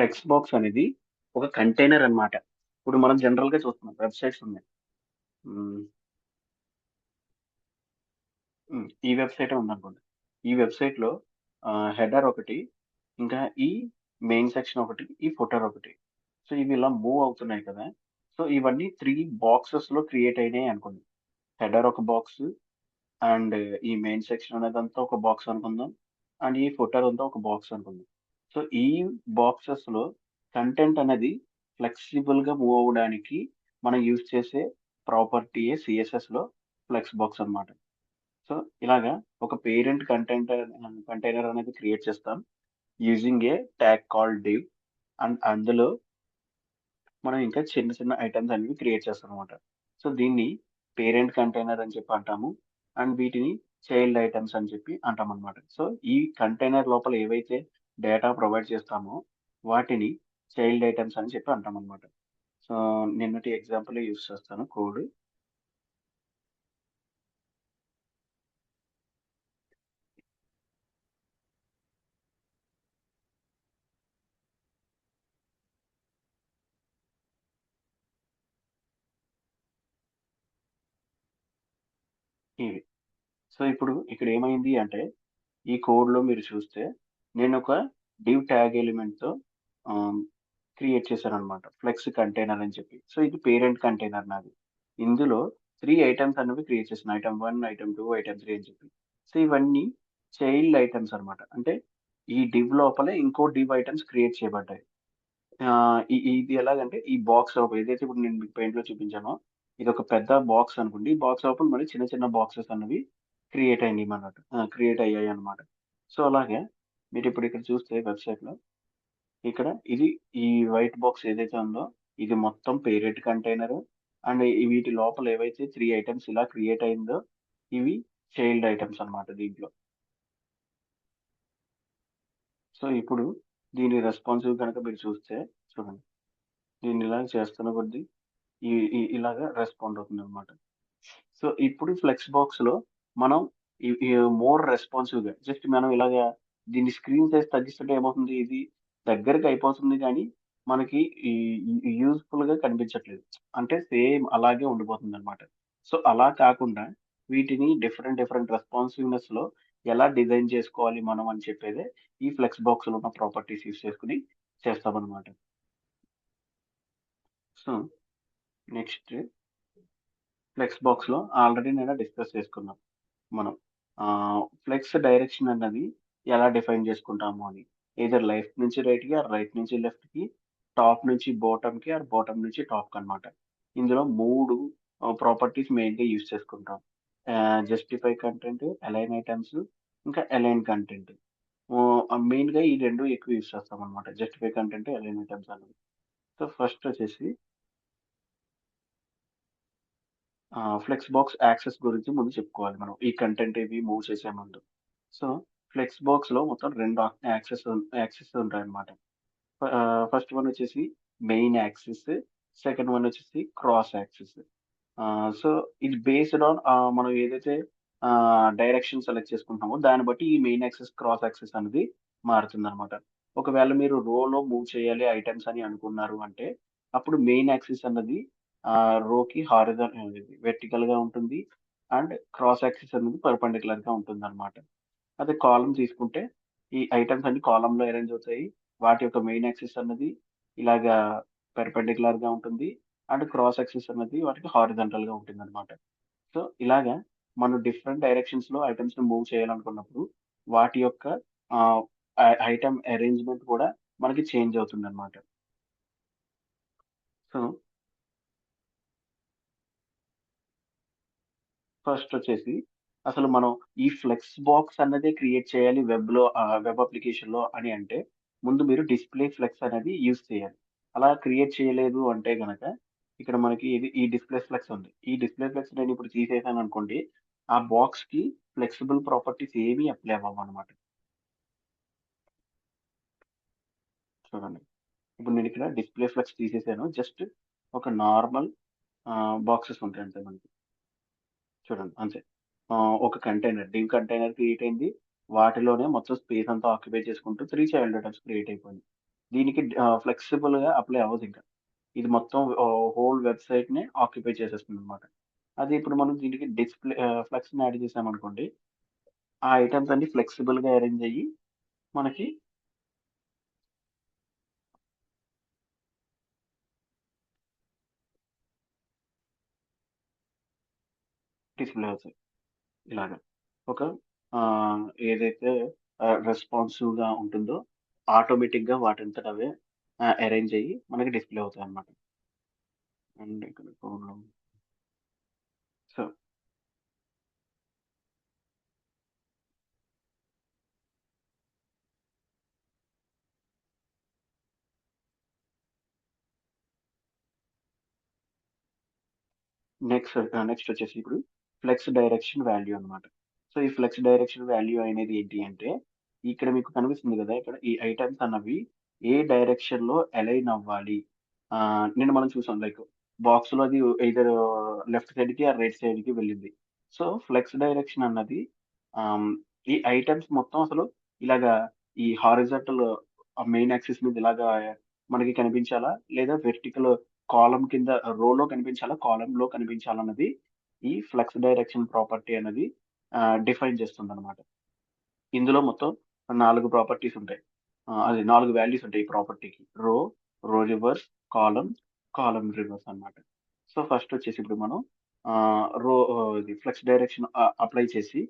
Flex box అనేది ఒక container అన్నమాట. ఇప్పుడు మనం జనరల్‌గా చూస్తున్నాం వెబ్‌సైట్స్ ఉన్నాయి. హ్మ్. ఈ వెబ్‌సైటే ఉందనుకోండి. ఈ వెబ్‌సైట్‌లో హెడర్ ఒకటి, ఇంకా ఈ మెయిన్ సెక్షన్ ఒకటి, ఈ ఫుటర్ ఒకటి. సో, ఇవి ఇలా మూవ్ అవుతున్నాయి కదా! సో, ఇవన్నీ 3 బాక్సెస్‌లో క్రియేట్ అయినాయి అనుకోండి. హెడర్ ఒక బాక్సు, అండ్ ఈ మెయిన్ సెక్షన్ అనేదంతా ఒక బాక్స్ అనుకుందాం. అండ్ ఈ ఫుటర్ అంతా ఒక బాక్స్ అనుకుందాం. సో, ఈ బాక్సెస్‌లో కంటెంట్ అనేది ఫ్లెక్సిబుల్‌గా మూవ్ అవ్వడానికి మనం యూజ్ చేసే ప్రాపర్టీయే సీఎస్ఎస్‌లో ఫ్లెక్స్ బాక్స్ అన్నమాట. సో, ఇలాగా ఒక పేరెంట్ కంటైనర్ అనేది క్రియేట్ చేస్తాం. Using a tag called div. And అందులో మనం ఇంకా చిన్న చిన్న ఐటెమ్స్ అనేవి క్రియేట్ చేస్తామనమాట. సో, దీన్ని పేరెంట్ కంటైనర్ అని చెప్పి అంటాము. అండ్ వీటిని చైల్డ్ ఐటెమ్స్ అని చెప్పి అంటామనమాట. సో, ఈ కంటైనర్ లోపల ఏవైతే డేటా ప్రొవైడ్ చేస్తామో వాటిని చైల్డ్ ఐటెమ్స్ అని చెప్పి అంటామనమాట. సో, నిన్నటి ఎగ్జాంపులే యూజ్ చేస్తాను కోడ్. ఇవి. సో, ఇప్పుడు ఇక్కడ ఏమైంది అంటే ఈ కోడ్‌లో మీరు చూస్తే నేనొక డివ్ ట్యాగ్ ఎలిమెంట్‌తో ఆహ్, క్రియేట్ చేశాననమాట. ఫ్లెక్స్ కంటైనర్ అని చెప్పి. సో, ఇది పేరెంట్ కంటైనర్ నాది. ఇందులో 3 ఐటెమ్స్ అనేవి క్రియేట్ చేశాను. ఐటెమ్ 1, ఐటెమ్ 2, ఐటెమ్ 3 అని చెప్పి. సో, ఇవన్నీ చైల్డ్ ఐటెమ్స్ అనమాట. అంటే ఈ డివ్ లోపలే ఇంకో డివ్ ఐటెమ్స్ క్రియేట్ చేయబడ్డాయి. ఇది ఎలాగంటే ఈ బాక్స్ లోపల ఏదైతే ఇప్పుడు నేను మీకు పెయింట్‌లో చూపించానో ఇదొక పెద్ద బాక్స్ అనుకోండి. ఈ బాక్స్ లోపల మరి చిన్న చిన్న బాక్సెస్ అనేవి క్రియేట్ అయ్యాయన్నమాట. సో, అలాగే మీరిప్పుడు ఇక్కడ చూస్తే వెబ్‌సైట్‌లో ఇక్కడ ఇది ఈ వైట్ బాక్స్ ఏదైతే ఉందో ఇది మొత్తం పేరెంట్ కంటైనరు. అండ్ వీటి లోపల ఏవైతే 3 ఐటెమ్స్ ఇలా క్రియేట్ అయిందో ఇవి చైల్డ్ ఐటెమ్స్ అన్నమాట దీంట్లో. సో, ఇప్పుడు దీని రెస్పాన్సివ్ గనక మీరు చూస్తే చూడండి. దీన్ని ఇలా చేస్తున్న కొద్దీ ఈ ఈ ఇలాగా రెస్పాండ్ అవుతుందన్నమాట. సో, ఇప్పుడు ఫ్లెక్స్ బాక్స్‌లో మనం ఈ ఈ మోర్ రెస్పాన్సివ్‌గా జస్ట్ మనం ఇలాగా దీన్ని స్క్రీన్ సైజ్ తగ్గిస్తుంటే ఏమవుతుంది ఇది దగ్గరకి అయిపోతుంది గానీ, మనకి ఈ యూజ్‌ఫుల్‌గా కనిపించట్లేదు. అంటే సేమ్ అలాగే ఉండిపోతుందన్నమాట. సో, అలా కాకుండా వీటిని డిఫరెంట్ డిఫరెంట్ రెస్పాన్సివ్‌నెస్‌లో ఎలా డిజైన్ చేసుకోవాలి మనం అని చెప్పేదే ఈ ఫ్లెక్స్ బాక్స్‌లో ఉన్న ప్రాపర్టీస్ యూజ్ చేసుకొని చేస్తామన్నమాట. సో, నెక్స్ట్ ఫ్లెక్స్ బాక్స్‌లో ఆల్రెడీ నేను డిస్కస్ చేసుకున్నాం మనం. ఫ్లెక్స్ డైరెక్షన్ అన్నది ఎలా డిఫైన్ చేసుకుంటాము అని. ఎయిదర్ లెఫ్ట్ నుంచి రైట్‌కి ఆర్ రైట్ నుంచి లెఫ్ట్‌కి, టాప్ నుంచి బాటమ్‌కి ఆర్ బాటమ్ నుంచి టాప్‌కనమాట. ఇందులో 3 ప్రాపర్టీస్ మెయిన్‌గా యూజ్ చేసుకుంటాం. జస్టిఫై కంటెంట్, అలైన్ ఐటెమ్స్, ఇంకా అలైన్ కంటెంట్. మెయిన్‌గా ఈ 2 ఎక్కువ యూజ్ చేస్తామనమాట. జస్టిఫై కంటెంట్, అలైన్ ఐటెమ్స్ అనేవి. సో, ఫస్ట్ వచ్చేసి ఫ్లెక్స్ బాక్స్ యాక్సెస్ గురించి ముందు చెప్పుకోవాలి మనం. ఈ కంటెంట్ ఇవి మూవ్ చేసే ముందు. సో, ఫ్లెక్స్ బాక్స్‌లో మొత్తం 2 యాక్సెస్ ఉంటాయన్నమాట. ఫస్ట్ వన్ వచ్చేసి మెయిన్ యాక్సిస్. సెకండ్ వన్ వచ్చేసి క్రాస్ యాక్సిస్. సో, ఇది బేస్డ్ ఆన్ మనం ఏదైతే డైరెక్షన్ సెలెక్ట్ చేసుకుంటున్నామో దాన్ని బట్టి ఈ మెయిన్ యాక్సిస్, క్రాస్ యాక్సిస్ అనేది మారుతుందన్నమాట. ఒకవేళ మీరు రోలో మూవ్ చేయాలి ఐటెమ్స్ అని అనుకున్నారు అంటే, అప్పుడు మెయిన్ యాక్సిస్ అన్నది రోకి వెర్టికల్‌గా ఉంటుంది. అండ్ క్రాస్ యాక్సిస్ అనేది పర్పెండిక్యులర్‌గా ఉంటుందన్నమాట. అదే కాలమ్ తీసుకుంటే, ఈ ఐటెమ్స్ అన్ని కాలమ్‌లో అరేంజ్ అవుతాయి. వాటి యొక్క మెయిన్ యాక్సిస్ అన్నది ఇలాగా పెర్పెండిక్యులర్‌గా ఉంటుంది. అండ్ క్రాస్ యాక్సిస్ అన్నది వాటికి హారిజాంటల్‌గా ఉంటుందన్నమాట. సో, ఇలాగా మనం డిఫరెంట్ డైరెక్షన్స్‌లో ఐటెమ్స్‌ని మూవ్ చేయాలనుకున్నప్పుడు, వాటి యొక్క ఆహ్, ఐటెమ్ అరేంజ్‌మెంట్ కూడా మనకి చేంజ్ అవుతుందన్నమాట. సో, ఫస్ట్ వచ్చేసి అసలు మనం ఈ ఫ్లెక్స్ బాక్స్ అన్నదే క్రియేట్ చేయాలి వెబ్ అప్లికేషన్‌లో అని అంటే, ముందు మీరు డిస్‌ప్లే ఫ్లెక్స్ అనేది యూజ్ చేయాలి. అలా క్రియేట్ చేయలేదు అంటే గనక, ఇక్కడ మనకి ఈ డిస్‌ప్లే ఫ్లెక్స్ ఉంది. ఈ డిస్‌ప్లే ఫ్లెక్స్ నేనిప్పుడు తీసేసాననుకోండి, ఆ బాక్స్‌కి ఫ్లెక్సిబుల్ ప్రాపర్టీస్ ఏవి అప్లై అవ్వవనమాట. చూడండి. ఇప్పుడు నేనిక్కడ డిస్‌ప్లే ఫ్లెక్స్ తీసేసాను. జస్ట్ ఒక నార్మల్ బాక్సెస్ ఉంటాయి అంతే మనకి. చూడండి అంతే. ఒక డివ్ కంటైనర్ క్రియేట్ అయింది. వాటిలోనే మొత్తం స్పేస్ అంతా ఆక్యుపై చేసుకుంటూ 3 చైల్డ్ ఐటెమ్స్ క్రియేట్ అయిపోయింది. దీనికి ఫ్లెక్సిబుల్‌గా అప్లై అవ్వదు ఇంకా. ఇది మొత్తం హోల్ వెబ్‌సైట్‌ని ఆక్యుపై చేసేస్తుందనమాట. అది ఇప్పుడు మనం దీనికి ఫ్లెక్స్‌ని యాడ్ చేసామనుకోండి, ఆ ఐటెమ్స్ అన్నీ ఫ్లెక్సిబుల్‌గా అరేంజ్ అయ్యి మనకి డిస్‌ప్లే అవుతాయి. ఇలాగ. ఒక ఆహ్, ఏదైతే రెస్పాన్సివ్‌గా ఉంటుందో ఆటోమేటిక్‌గా వాటంతట అవే అరేంజ్ అయ్యి మనకి డిస్‌ప్లే అవుతాయన్నమాట. అండ్ ఇక్కడ సో, నెక్స్ట్ వచ్చేసి ఇప్పుడు ఫ్లెక్స్ డైరెక్షన్ వాల్యూ అన్నమాట. సో, ఈ ఫ్లెక్స్ డైరెక్షన్ వాల్యూ అనేది ఏంటి అంటే, ఇక్కడ మీకు కనిపిస్తుంది గదా! ఇక్కడ ఈ ఐటెమ్స్ అన్నవి ఏ డైరెక్షన్‌లో అలైన్ అవ్వాలి. నిన్న మనం చూసాం లైక్ బాక్స్‌లో అది ఎయిదర్ లెఫ్ట్ సైడ్‌కి ఆర్ రైట్ సైడ్‌కి వెళ్ళింది. సో, ఫ్లెక్స్ డైరెక్షన్ అన్నది ఆహ్, ఈ ఐటెమ్స్ మొత్తం అసలు ఇలాగా ఈ హారిజాంటల్ మెయిన్ యాక్సిస్ మీద ఇలాగా మనకి కనిపించాలా? లేదా వెర్టికల్ కాలమ్ కింద రోలో కనిపించాలా? కాలమ్‌లో కనిపించాలన్నది ఈ ఫ్లక్స్ డైరెక్షన్ ప్రాపర్టీ అనేది డిఫైన్ చేస్తుందనమాట. ఇందులో మొత్తం 4 ప్రాపర్టీస్ ఉంటాయి. అది 4 వాల్యూస్ ఉంటాయి ఈ ప్రాపర్టీకి. రో రివర్స్, కాలమ్, కాలమ్ రివర్స్ అన్నమాట. సో, ఫస్ట్ వచ్చేసి ఇప్పుడు మనం ఇది ఫ్లక్స్ డైరెక్షన్ అప్లై చేసి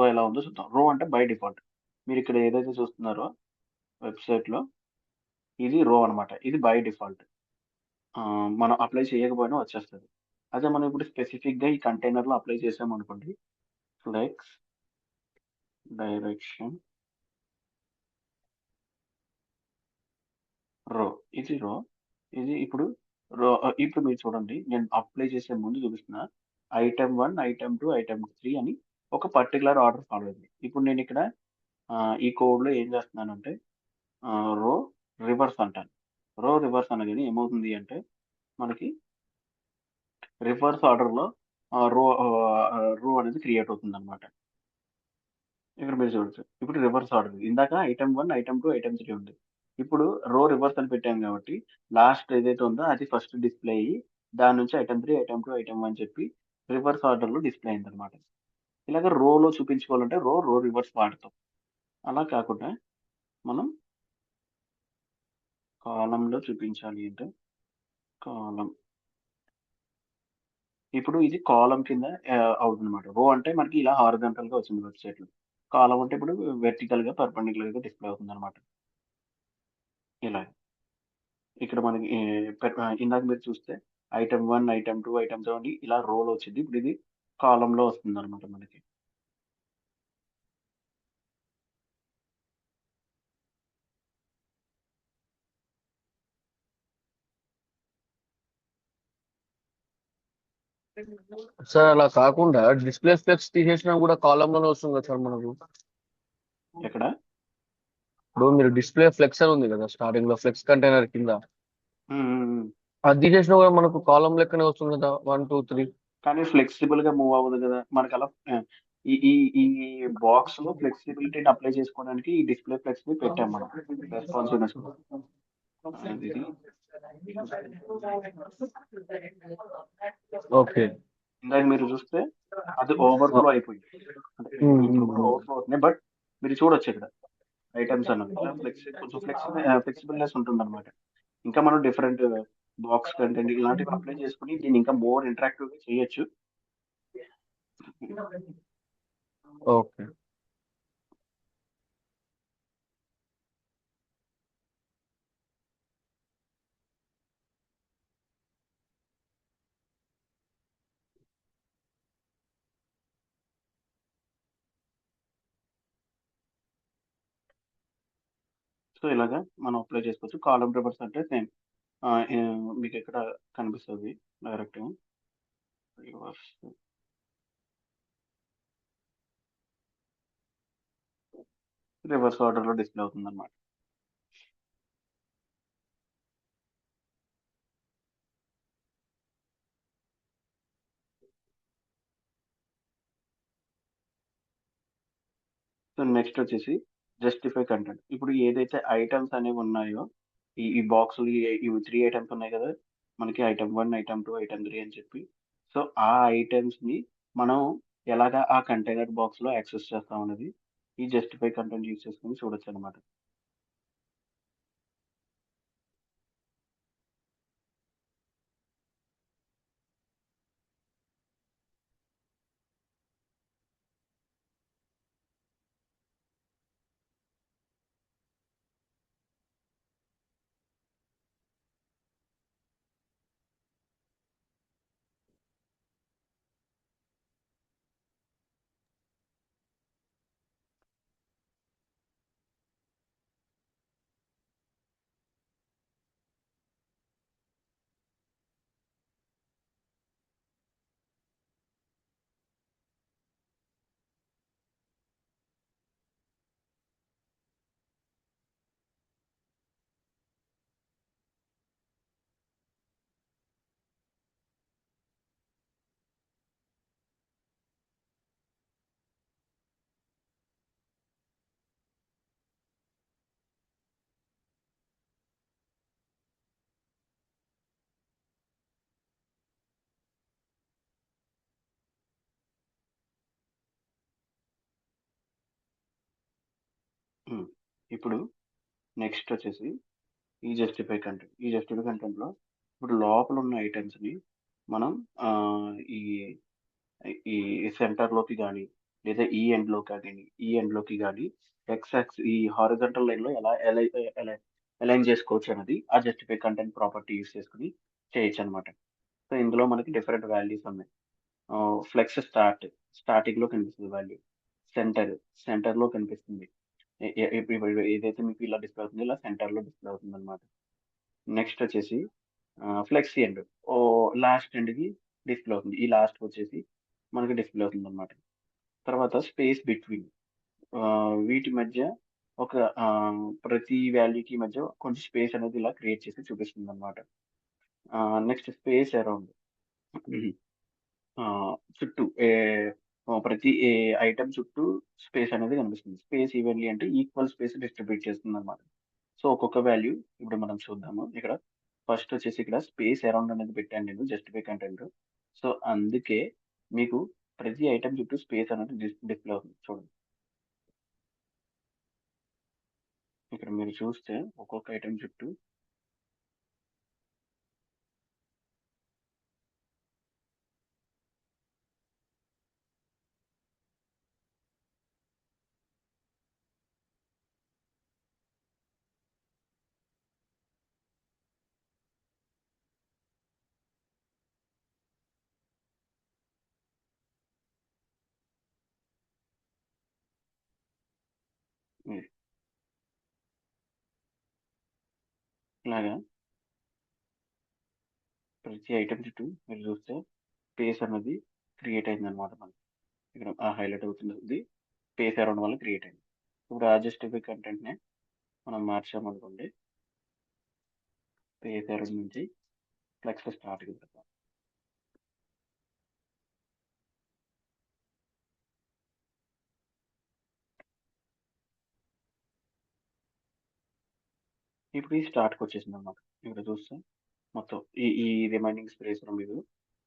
ఎలా ఉందో చూద్దాం. అంటే బై డిఫాల్ట్. మీరిక్కడ ఏదైతే చూస్తున్నారో వెబ్‌సైట్‌లో ఇది అన్నమాట. ఇది బై డిఫాల్ట్. మనం అప్లై చేయకపోయినా వచ్చేస్తది. అదే మనం ఇప్పుడు స్పెసిఫిక్‌గా ఈ కంటైనర్‌లో అప్లై చేసామనుకోండి. ఫ్లెక్స్ డైరెక్షన్ రో. ఇది రో. ఇది ఇప్పుడు ఇప్పుడు మీరు చూడండి. నేను అప్లై చేసే ముందు చూపిస్తున్నా. ఐటెమ్ 1, ఐటెమ్ 2, ఐటెమ్ 3 అని ఒక పర్టిక్యులర్ ఆర్డర్ ఫాలో అయింది. ఇప్పుడు నేనిక్కడ ఈ కోడ్‌లో ఏం చేస్తున్నానంటే రో రివర్స్ అంటాను. రివర్స్ అనగానే ఏమవుతుంది అంటే మనకి రివర్స్ ఆర్డర్‌లో రో అనేది క్రియేట్ అవుతుందన్నమాట. ఇక్కడ మీరు చూడొచ్చు. ఇప్పుడు రివర్స్ ఆర్డర్. ఇందాక ఐటెమ్ 1, ఐటెమ్ 2, ఐటెమ్ 3 ఉంది. ఇప్పుడు రివర్స్ అని పెట్టాం కాబట్టి లాస్ట్ ఏదైతే ఉందో అది ఫస్ట్ డిస్‌ప్లే అయ్యి దాని నుంచి ఐటెమ్ 3, ఐటెమ్ 2, ఐటెమ్ 1 చెప్పి రివర్స్ ఆర్డర్‌లో డిస్‌ప్లే అయిందన్నమాట. ఇలాగ రోలో చూపించుకోవాలంటే రో రివర్స్ వాడతాం. అలా కాకుండా మనం కాలమ్‌లో చూపించాలి అంటే కాలమ్. ఇప్పుడు ఇది కాలమ్ కింద అవుతుందన్నమాట. అంటే మనకి ఇలా హారిజాంటల్‌గా వచ్చింది వెబ్‌సైట్‌లో. కాలమ్ అంటే ఇప్పుడు వెర్టికల్‌గా, పర్పెండిక్యులర్‌గా డిస్‌ప్లే అవుతుందన్నమాట. ఇలా. ఇక్కడ మనకి ఇందాక మీరు చూస్తే ఐటెమ్ 1, ఐటెమ్ 2, ఐటెమ్ 7 ఇలా రోలో వచ్చింది. ఇప్పుడు ఇది కాలమ్‌లో వస్తుందన్నమాట మనకి. సార్ అలా కాకుండా డిస్ప్లే ఫ్లెక్స్ తీసేసినా కూడా కాలమ్ లోనే వస్తుంది కదా సార్ మనకు. ఎక్కడ? ఇప్పుడు మీరు డిస్ప్లే ఫ్లెక్స్ అని ఉంది కదా స్టార్టింగ్ లో ఫ్లెక్స్ కంటైనర్ కింద, హ్మ్. హ్మ్. హ్మ్. అది తీసేసినా కూడా మనకు కాలమ్ లెక్కనే వస్తుంది కదా 1, 2, 3. కానీ ఫ్లెక్సిబుల్‌గా మూవ్ అవ్వదు గదా! మనకలా ఈ ఈ ఈ బాక్స్‌లో ఫ్లెక్సిబిలిటీని అప్లై చేసుకోవడానికి ఈ డిస్‌ప్లే ఫ్లెక్స్‌ని పెట్టాం మనం. రెస్పాన్సివ్‌నెస్ కోసం. ఇది చూస్తే ఓకే. ఇందాక మీరు చూస్తే అది ఓవర్‌ఫ్లో అయిపోయింది. అంటే ఇంట్లో కూడా ఓవర్‌ఫ్లో అవుతున్నాయి. బట్ మీరు చూడొచ్చిక్కడ ఐటెమ్స్ అన్నవి. ఇలా కొంచెం ఫ్లెక్సిబుల్‌నెస్ ఉంటుందన్నమాట. ఇంకా మనం డిఫరెంట్ బాక్స్ కంటెంట్ ఇలాంటివి అప్లై చేసుకొని దీన్ని ఇంకా మోర్ ఇంటరాక్టివ్‌గా చేయొచ్చు. ఓకే. సో, ఇలాగా మనం అప్లై చేసుకోవచ్చు. కాలమ్ రివర్స్ అంటే సేమ్ మీకిక్కడ కనిపిస్తది డైరెక్ట్‌గా. రివర్స్ రివర్స్ ఆర్డర్‌లో డిస్‌ప్లే అవుతుందన్నమాట. సో, నెక్స్ట్ వచ్చేసి జస్టిఫై కంటెంట్. ఇప్పుడు ఏదైతే ఐటెమ్స్ అనేవి ఉన్నాయో ఈ బాక్సులు ఇవి 3 ఐటెమ్స్ ఉన్నాయి కదా! మనకి ఐటెమ్ 1, ఐటెమ్ 2, ఐటెమ్ 3 అని చెప్పి. సో, ఆ ఐటెమ్స్‌ని మనం ఎలాగా ఆ కంటైనర్ బాక్స్‌లో యాక్సెస్ చేస్తాం అనేది ఈ జస్టిఫై కంటెంట్ యూజ్ చేసుకొని చూడొచ్చనమాట. హ్మ్. ఇప్పుడు నెక్స్ట్ వచ్చేసి ఈ జస్టిఫై కంటెంట్‌లో ఇప్పుడు లోపల ఉన్న ఐటెమ్స్‌ని మనం ఈ ఈ సెంటర్‌లోకి గాని, లేదా ఈ ఎండ్‌లోకి గాని, ఈ హారిజాంటల్ లైన్‌లో ఎలా అలైన్ చేసుకోవచ్చన్నది ఆ జస్టిఫై కంటెంట్ ప్రాపర్టీ యూజ్ చేసుకొని చేయొచ్చనమాట. సో, ఇందులో మనకి డిఫరెంట్ వాల్యూస్ ఉన్నాయి. ఫ్లెక్స్ స్టార్టింగ్‌లో కనిపిస్తది వాల్యూ. సెంటర్, సెంటర్‌లో కనిపిస్తుంది. ఎ ఎ ఇప్పుడు ఏదైతే మీకు ఇలా డిస్‌ప్లే అవుతుందో ఇలా సెంటర్‌లో డిస్‌ప్లే అవుతుందనమాట. నెక్స్ట్ వచ్చేసి ఫ్లెక్సీ ఎండ్. లాస్ట్ ఎండ్‌కి డిస్‌ప్లే అవుతుంది. ఈ లాస్ట్‌కొచ్చేసి మనకి డిస్‌ప్లే అవుతుందనమాట. తర్వాత స్పేస్ బిట్వీన్ వీటి మధ్య ఒక ప్రతి వాల్యూకి మధ్య కొంచెం స్పేస్ అనేది ఇలా క్రియేట్ చేసి చూపిస్తుందనమాట. నెక్స్ట్ స్పేస్ అరౌండ్ చుట్టూ ప్రతి ఐటెమ్ చుట్టూ స్పేస్ అనేది కనిపిస్తుంది. స్పేస్ ఈవెన్‌లీ అంటే ఈక్వల్ స్పేస్ డిస్ట్రిబ్యూట్ చేస్తుందనమాట. సో, ఒక్కొక్క వాల్యూ ఇప్పుడు మనం చూద్దాము. ఇక్కడ ఫస్ట్ వచ్చేసి ఇక్కడ స్పేస్ అరౌండ్ అనేది పెట్టాను నేను జస్టిఫై కంటెంట్. సో, అందుకే మీకు ప్రతి ఐటెమ్ చుట్టూ స్పేస్ అనేది డిస్‌ప్లే అవుతుంది. చూడండి. ఇక్కడ మీరు చూస్తే ఒక్కొక్క ఐటెమ్ చుట్టూ ఇది ఇలాగా ప్రతి ఐటెమ్ చుట్టూ మీరు చూస్తే స్పేస్ అన్నది క్రియేట్ అయిందనమాట మనకి. ఇక్కడ హైలైట్ అవుతున్నది స్పేస్ అరౌండ్ వల్ల క్రియేట్ అయింది. ఇప్పుడు ఆ జస్టిఫై కంటెంట్‌నే మనం మార్చామనుకోండి. స్పేస్ అరౌండ్ నుంచి ఫ్లెక్స్ స్టార్ట్‌కి పెడతాం. ఇప్పుడు ఈ స్టార్ట్‌కొచ్చేసిందనమాట. ఇక్కడ చూస్తే మొత్తం ఈ ఈ రిమైనింగ్ స్పేస్ మీద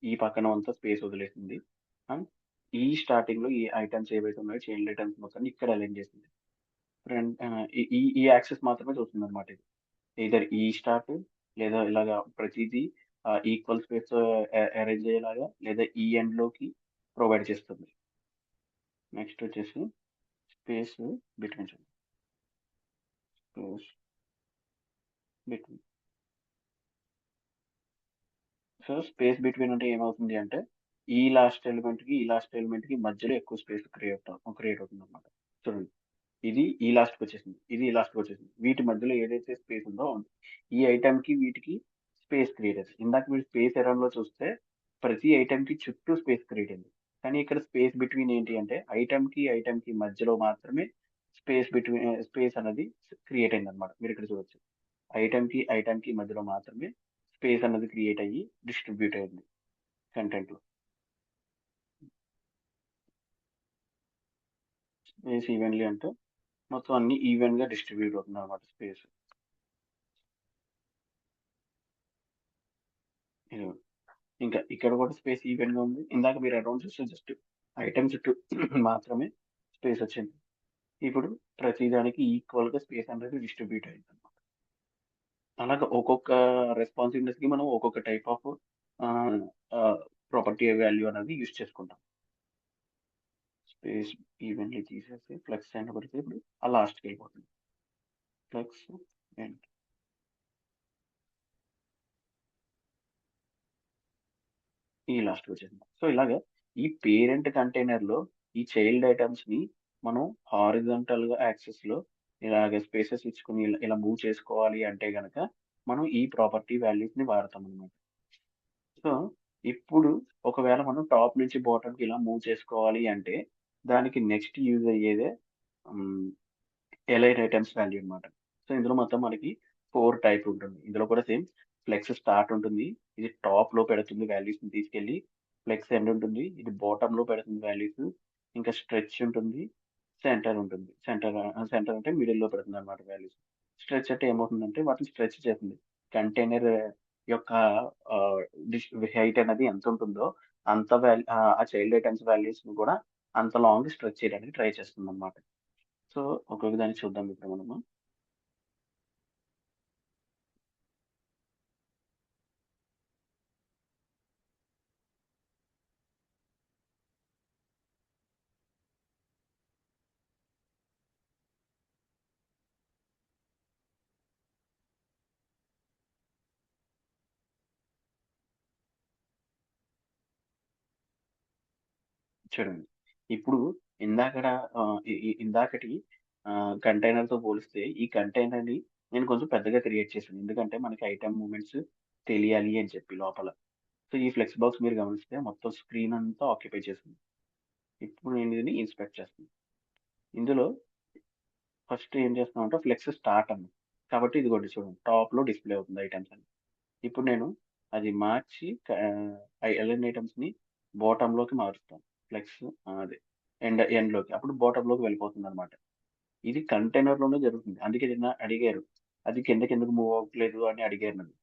ఈ పక్కన అంతా స్పేస్ వదిలేసింది. అండ్ ఈ స్టార్టింగ్‌లో ఈ ఐటెమ్స్ ఏవైతే ఉన్నాయో చైల్డ్ ఐటెమ్స్ మొత్తాన్ని ఇక్కడ అలైన్ చేసింది. ఈ ఈ ఈ యాక్సెస్ మాత్రమే చూస్తుందనమాట ఇది. ఎయిదర్ ఈ స్టార్ట్ లేదా ఇలాగా ప్రతీదీ ఈక్వల్ స్పేస్ అరేంజ్ అయ్యేలాగా లేదా ఈ ఎండ్‌లోకి ప్రొవైడ్ చేస్తుంది. నెక్స్ట్ వచ్చేసి space between space between. So, space between అంటే ఏమవుతుంది అంటే, ఈ లాస్ట్ ఎలిమెంట్‌కి మధ్యలో ఎక్కువ స్పేస్ క్రియేట్ అవుతుందన్నమాట. చూడండి. ఇది ఈ లాస్ట్‌కొచ్చేసింది. ఇది ఈ లాస్ట్‌కొచ్చేసింది. వీటి మధ్యలో ఏదైతే స్పేస్ ఉందో ఈ ఐటెమ్‌కి వీటికి స్పేస్ క్రియేట్ అయింది. ఇందాక మీరు స్పేస్ ఎరర్‌లో చూస్తే ప్రతి ఐటెమ్‌కి చుట్టూ స్పేస్ క్రియేట్ అయింది. కానీ ఇక్కడ స్పేస్ బిట్వీన్ ఏంటి అంటే ఐటెమ్‌కి మధ్యలో మాత్రమే స్పేస్ అనేది క్రియేట్ అయిందన్నమాట. మీరిక్కడ చూడొచ్చు. ఐటెమ్‌కి మధ్యలో మాత్రమే స్పేస్ అన్నది క్రియేట్ అయ్యి డిస్ట్రిబ్యూట్ అయింది కంటెంట్‌లో. స్పేస్ ఈవెన్‌లీ అంటే మొత్తం అన్నీ ఈవెన్‌గా డిస్ట్రిబ్యూట్ అవుతుందన్నమాట స్పేస్. ఇదిగో. ఇంకా ఇక్కడ కూడా స్పేస్ ఈవెన్‌గా ఉంది. ఇందాక మీరు అరౌండ్ చూస్తే జస్ట్ ఐటెమ్ చుట్టూ మాత్రమే స్పేస్ వచ్చింది. ఇప్పుడు ప్రతి దానికి ఈక్వల్‌గా స్పేస్ అనేది డిస్ట్రిబ్యూట్ అయిందన్నమాట. అలాగా ఒక్కొక్క రెస్పాన్సివ్‌నెస్‌కి మనం ఒక్కొక్క టైప్ ఆఫ్ ఆహ్, ఆహ్, ప్రాపర్టీ వాల్యూ అనేది యూజ్ చేసుకుంటాం. స్పేస్ ఈవెన్‌లీ తీసేసి ఫ్లెక్స్ అని కొడితే ఇప్పుడు ఆ లాస్ట్‌కెళ్ళిపోతుంది. ఫ్లెక్స్ అండ్ ఈ లాస్ట్‌కొచ్చేసింది. సో, ఇలాగా ఈ పేరెంట్ కంటైనర్‌లో ఈ చైల్డ్ ఐటెమ్స్‌ని మనం హారిజాంటల్‌గా యాక్సెస్‌లో ఇలాగ స్పేసెస్ ఇచ్చుకొని ఇలా ఇలా మూవ్ చేసుకోవాలి అంటే గనక మనం ఈ ప్రాపర్టీ వాల్యూస్‌ని వాడతామనమాట. సో, ఇప్పుడు ఒకవేళ మనం టాప్ నుంచి బాటమ్‌కి ఇలా మూవ్ చేసుకోవాలి అంటే దానికి నెక్స్ట్ యూజ్ అయ్యేదే హ్మ్. ఎలైట్ ఐటెమ్స్ వాల్యూ అన్నమాట. సో, ఇందులో మొత్తం మనకి 4 టైప్ ఉంటుంది. ఇందులో కూడా సేమ్ ఫ్లెక్స్ స్టార్ట్ ఉంటుంది. ఇది టాప్‌లో పెడుతుంది వాల్యూస్‌ని తీసుకెళ్ళి. ఫ్లెక్స్ ఎండ్ ఉంటుంది. ఇది బాటమ్‌లో పెడుతుంది వాల్యూస్. ఇంకా స్ట్రెచ్ ఉంటుంది. సెంటర్ ఉంటుంది. సెంటర్ అంటే మిడిల్‌లో పెడుతుందన్నమాట వాల్యూస్. స్ట్రెచ్ అంటే ఏమవుతుందంటే వాటిని స్ట్రెచ్ చేస్తుంది. కంటైనర్ యొక్క ఆహ్, హైట్ అనేది ఎంతుంటుందో ఆ చైల్డ్ ఐటెమ్స్ వాల్యూస్‌ని కూడా అంత లాంగ్ స్ట్రెచ్ చేయడానికి ట్రై చేస్తుందన్నమాట. సో, ఒక్కొక్క దాన్ని చూద్దాం ఇప్పుడు మనము. చూడండి. ఇప్పుడు ఇందాకడ ఆహ్, ఇ ఇ ఇందాకటి కంటైనర్‌తో పోలిస్తే ఈ కంటైనర్‌ని నేను కొంచెం పెద్దగా క్రియేట్ చేశాను. ఎందుకంటే మనకి ఐటెమ్ మూవ్‌మెంట్స్ తెలియాలి అని చెప్పి లోపల. సో, ఈ ఫ్లెక్స్ బాక్స్ మీరు గమనిస్తే మొత్తం స్క్రీన్ అంతా ఆక్యుపై చేసింది. ఇప్పుడు నేను దీన్ని ఇన్స్పెక్ట్ చేస్తున్నాను. ఇందులో ఫస్ట్ ఏం చేస్తున్నామంటే ఫ్లెక్స్ స్టార్ట్ అన్నాం. కాబట్టి ఇదిగోండి చూడండి టాప్‌లో డిస్‌ప్లే అవుతుంది ఐటెమ్స్ అన్ని. ఇప్పుడు నేను అది మార్చి ఎలిన్ ఐటెమ్స్‌ని బాటమ్‌లోకి మారుస్తాను. ఫ్లెక్స్ అదే ఎండ్‌లోకి. అప్పుడు బాటమ్‌లోకి వెళ్ళిపోతుందనమాట. ఇది కంటైనర్‌లోనే జరుగుతుంది. అందుకే నిన్న అడిగారు. అది కిందకెందుకు మూవ్ అవ్వట్లేదు అని అడిగారు నన్ను.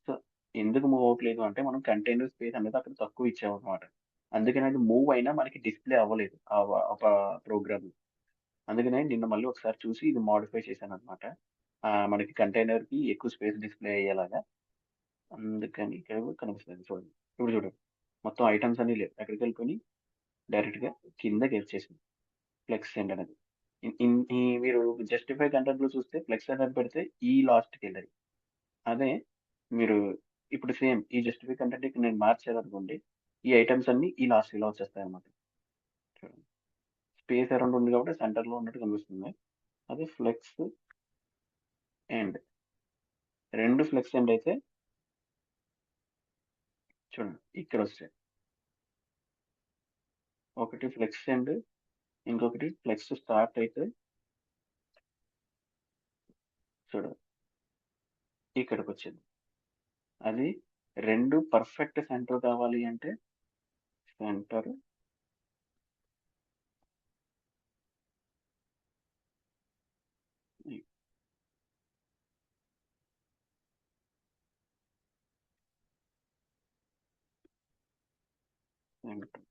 సో, ఎందుకు మూవ్ అవ్వట్లేదు అంటే మనం కంటైనర్ స్పేస్ అనేది అక్కడ తక్కువ ఇచ్చామనమాట. అందుకని అది మూవ్ అయినా మనకి డిస్‌ప్లే అవ్వలేదు. ఒక ప్రోగ్రామ్‌లో. అందుకనే నిన్న మళ్ళీ ఒకసారి చూసి ఇది మోడిఫై చేశాననమాట. మనకి కంటైనర్‌కి ఎక్కువ స్పేస్ డిస్‌ప్లే అయ్యేలాగా. అందుకని ఇక్కడ కూడా కనిపిస్తుంది చూడండి. ఇప్పుడు చూడండి. మొత్తం ఐటెమ్స్ అన్నీ లేవు. ఎక్కడికెళ్ళిపోయినియి? డైరెక్ట్‌గా కిందకెచ్చేసింది. ఫ్లెక్స్ సెండ్ అనేది. ఇన్ ఇన్ ఈ మీరు జస్టిఫై కంటెంట్‌లో చూస్తే ఫ్లెక్స్ అనేది పెడితే ఈ లాస్ట్‌కెళ్ళాయి. అదే మీరు ఇప్పుడు సేమ్ ఈ జస్టిఫై కంటెంట్ ఇక్కడ నేను మార్చాననుకోండి. ఈ ఐటెమ్స్ అన్నీ ఈ లాస్ట్ ఇలా వచ్చేస్తాయన్నమాట. చూడండి. స్పేస్ అరౌండ్ ఉంది కాబట్టి సెంటర్‌లో ఉన్నట్టు కనిపిస్తుంది. అదే ఫ్లెక్స్ ఎండ్. 2 ఫ్లెక్స్ ఎండ్ అయితే చూడండి ఇక్కడొస్తాయి. ఒకటి ఫ్లెక్స్ ఎండ్, ఇంకొకటి ఫ్లెక్స్ స్టార్ట్ అయితే చూడండి ఇక్కడికొచ్చింది. అది 2 పర్ఫెక్ట్ సెంటర్ కావాలి అంటే సెంటర్ ఇ సెంటర్.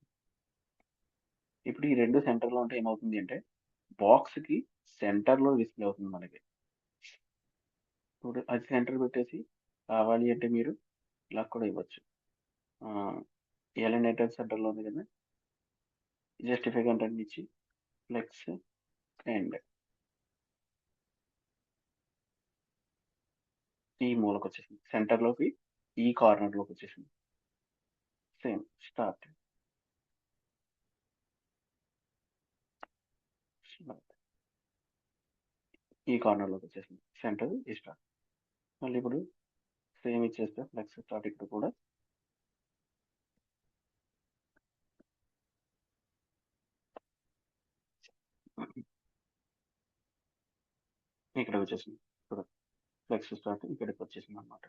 ఇప్పుడు ఈ 2 సెంటర్‌లో ఉంటే ఏమవుతుంది అంటే బాక్స్‌కి సెంటర్‌లో డిస్‌ప్లే అవుతుంది మనకి. ఇప్పుడు అది సెంటర్ పెట్టేసి కావాలి అంటే మీరు ఇలా కూడా ఇవ్వచ్చు. ఆహ్, ఎలినేటర్ సెంటర్‌లో ఉంది కదా! జస్టిఫై కంటెంట్ ఇచ్చి ఫ్లెక్స్ ఎండ్ ఈ మూలకొచ్చేసింది. సెంటర్‌లోకి ఈ కార్నర్‌లోకొచ్చేసింది. Same start. ఈ కార్నర్‌లోకొచ్చేసింది. సెంటర్ ఈ స్టార్ట్. మళ్ళీ ఇప్పుడు సేమ్ ఇచ్చేస్తే ఫ్లెక్స్ స్టార్ట్ ఇక్కడ కూడా ఇక్కడికొచ్చేసింది. చూడండి ఫ్లెక్స్ స్టార్ట్ ఇక్కడికొచ్చేసిందన్నమాట.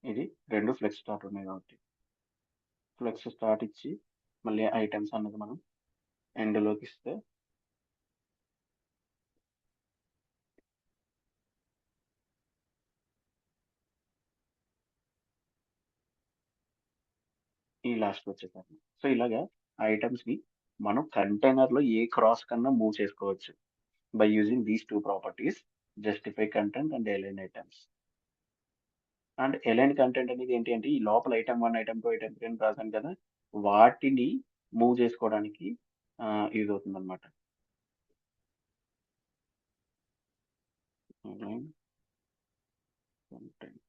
ఇది 2 ఫ్లెక్స్ స్టార్ట్ ఉన్నాయి కాబట్టి. ఫ్లెక్స్ స్టార్ట్ ఇచ్చి మళ్ళీ ఐటెమ్స్ అన్నది మనం ఎండ్‌లోకి ఇస్తే ఈ లాస్ట్ వచ్చేసరికి. సో ఇలాగా ఐటమ్స్ ని మనం కంటైనర్ లో ఏ క్రాస్ కన్నా మూవ్ చేసుకోవచ్చు by using these two properties, justify content and align items. And align content అనేది ఏంటి అంటే ఈ లోపల ఐటమ్ 1, ఐటమ్ 2, ఐటమ్ 3 అని రాసాను కదా, వాటిని మూవ్ చేసుకోవడానికి యూజ్ అవుతుంది అనమాట. అలైన్ కంటెంట్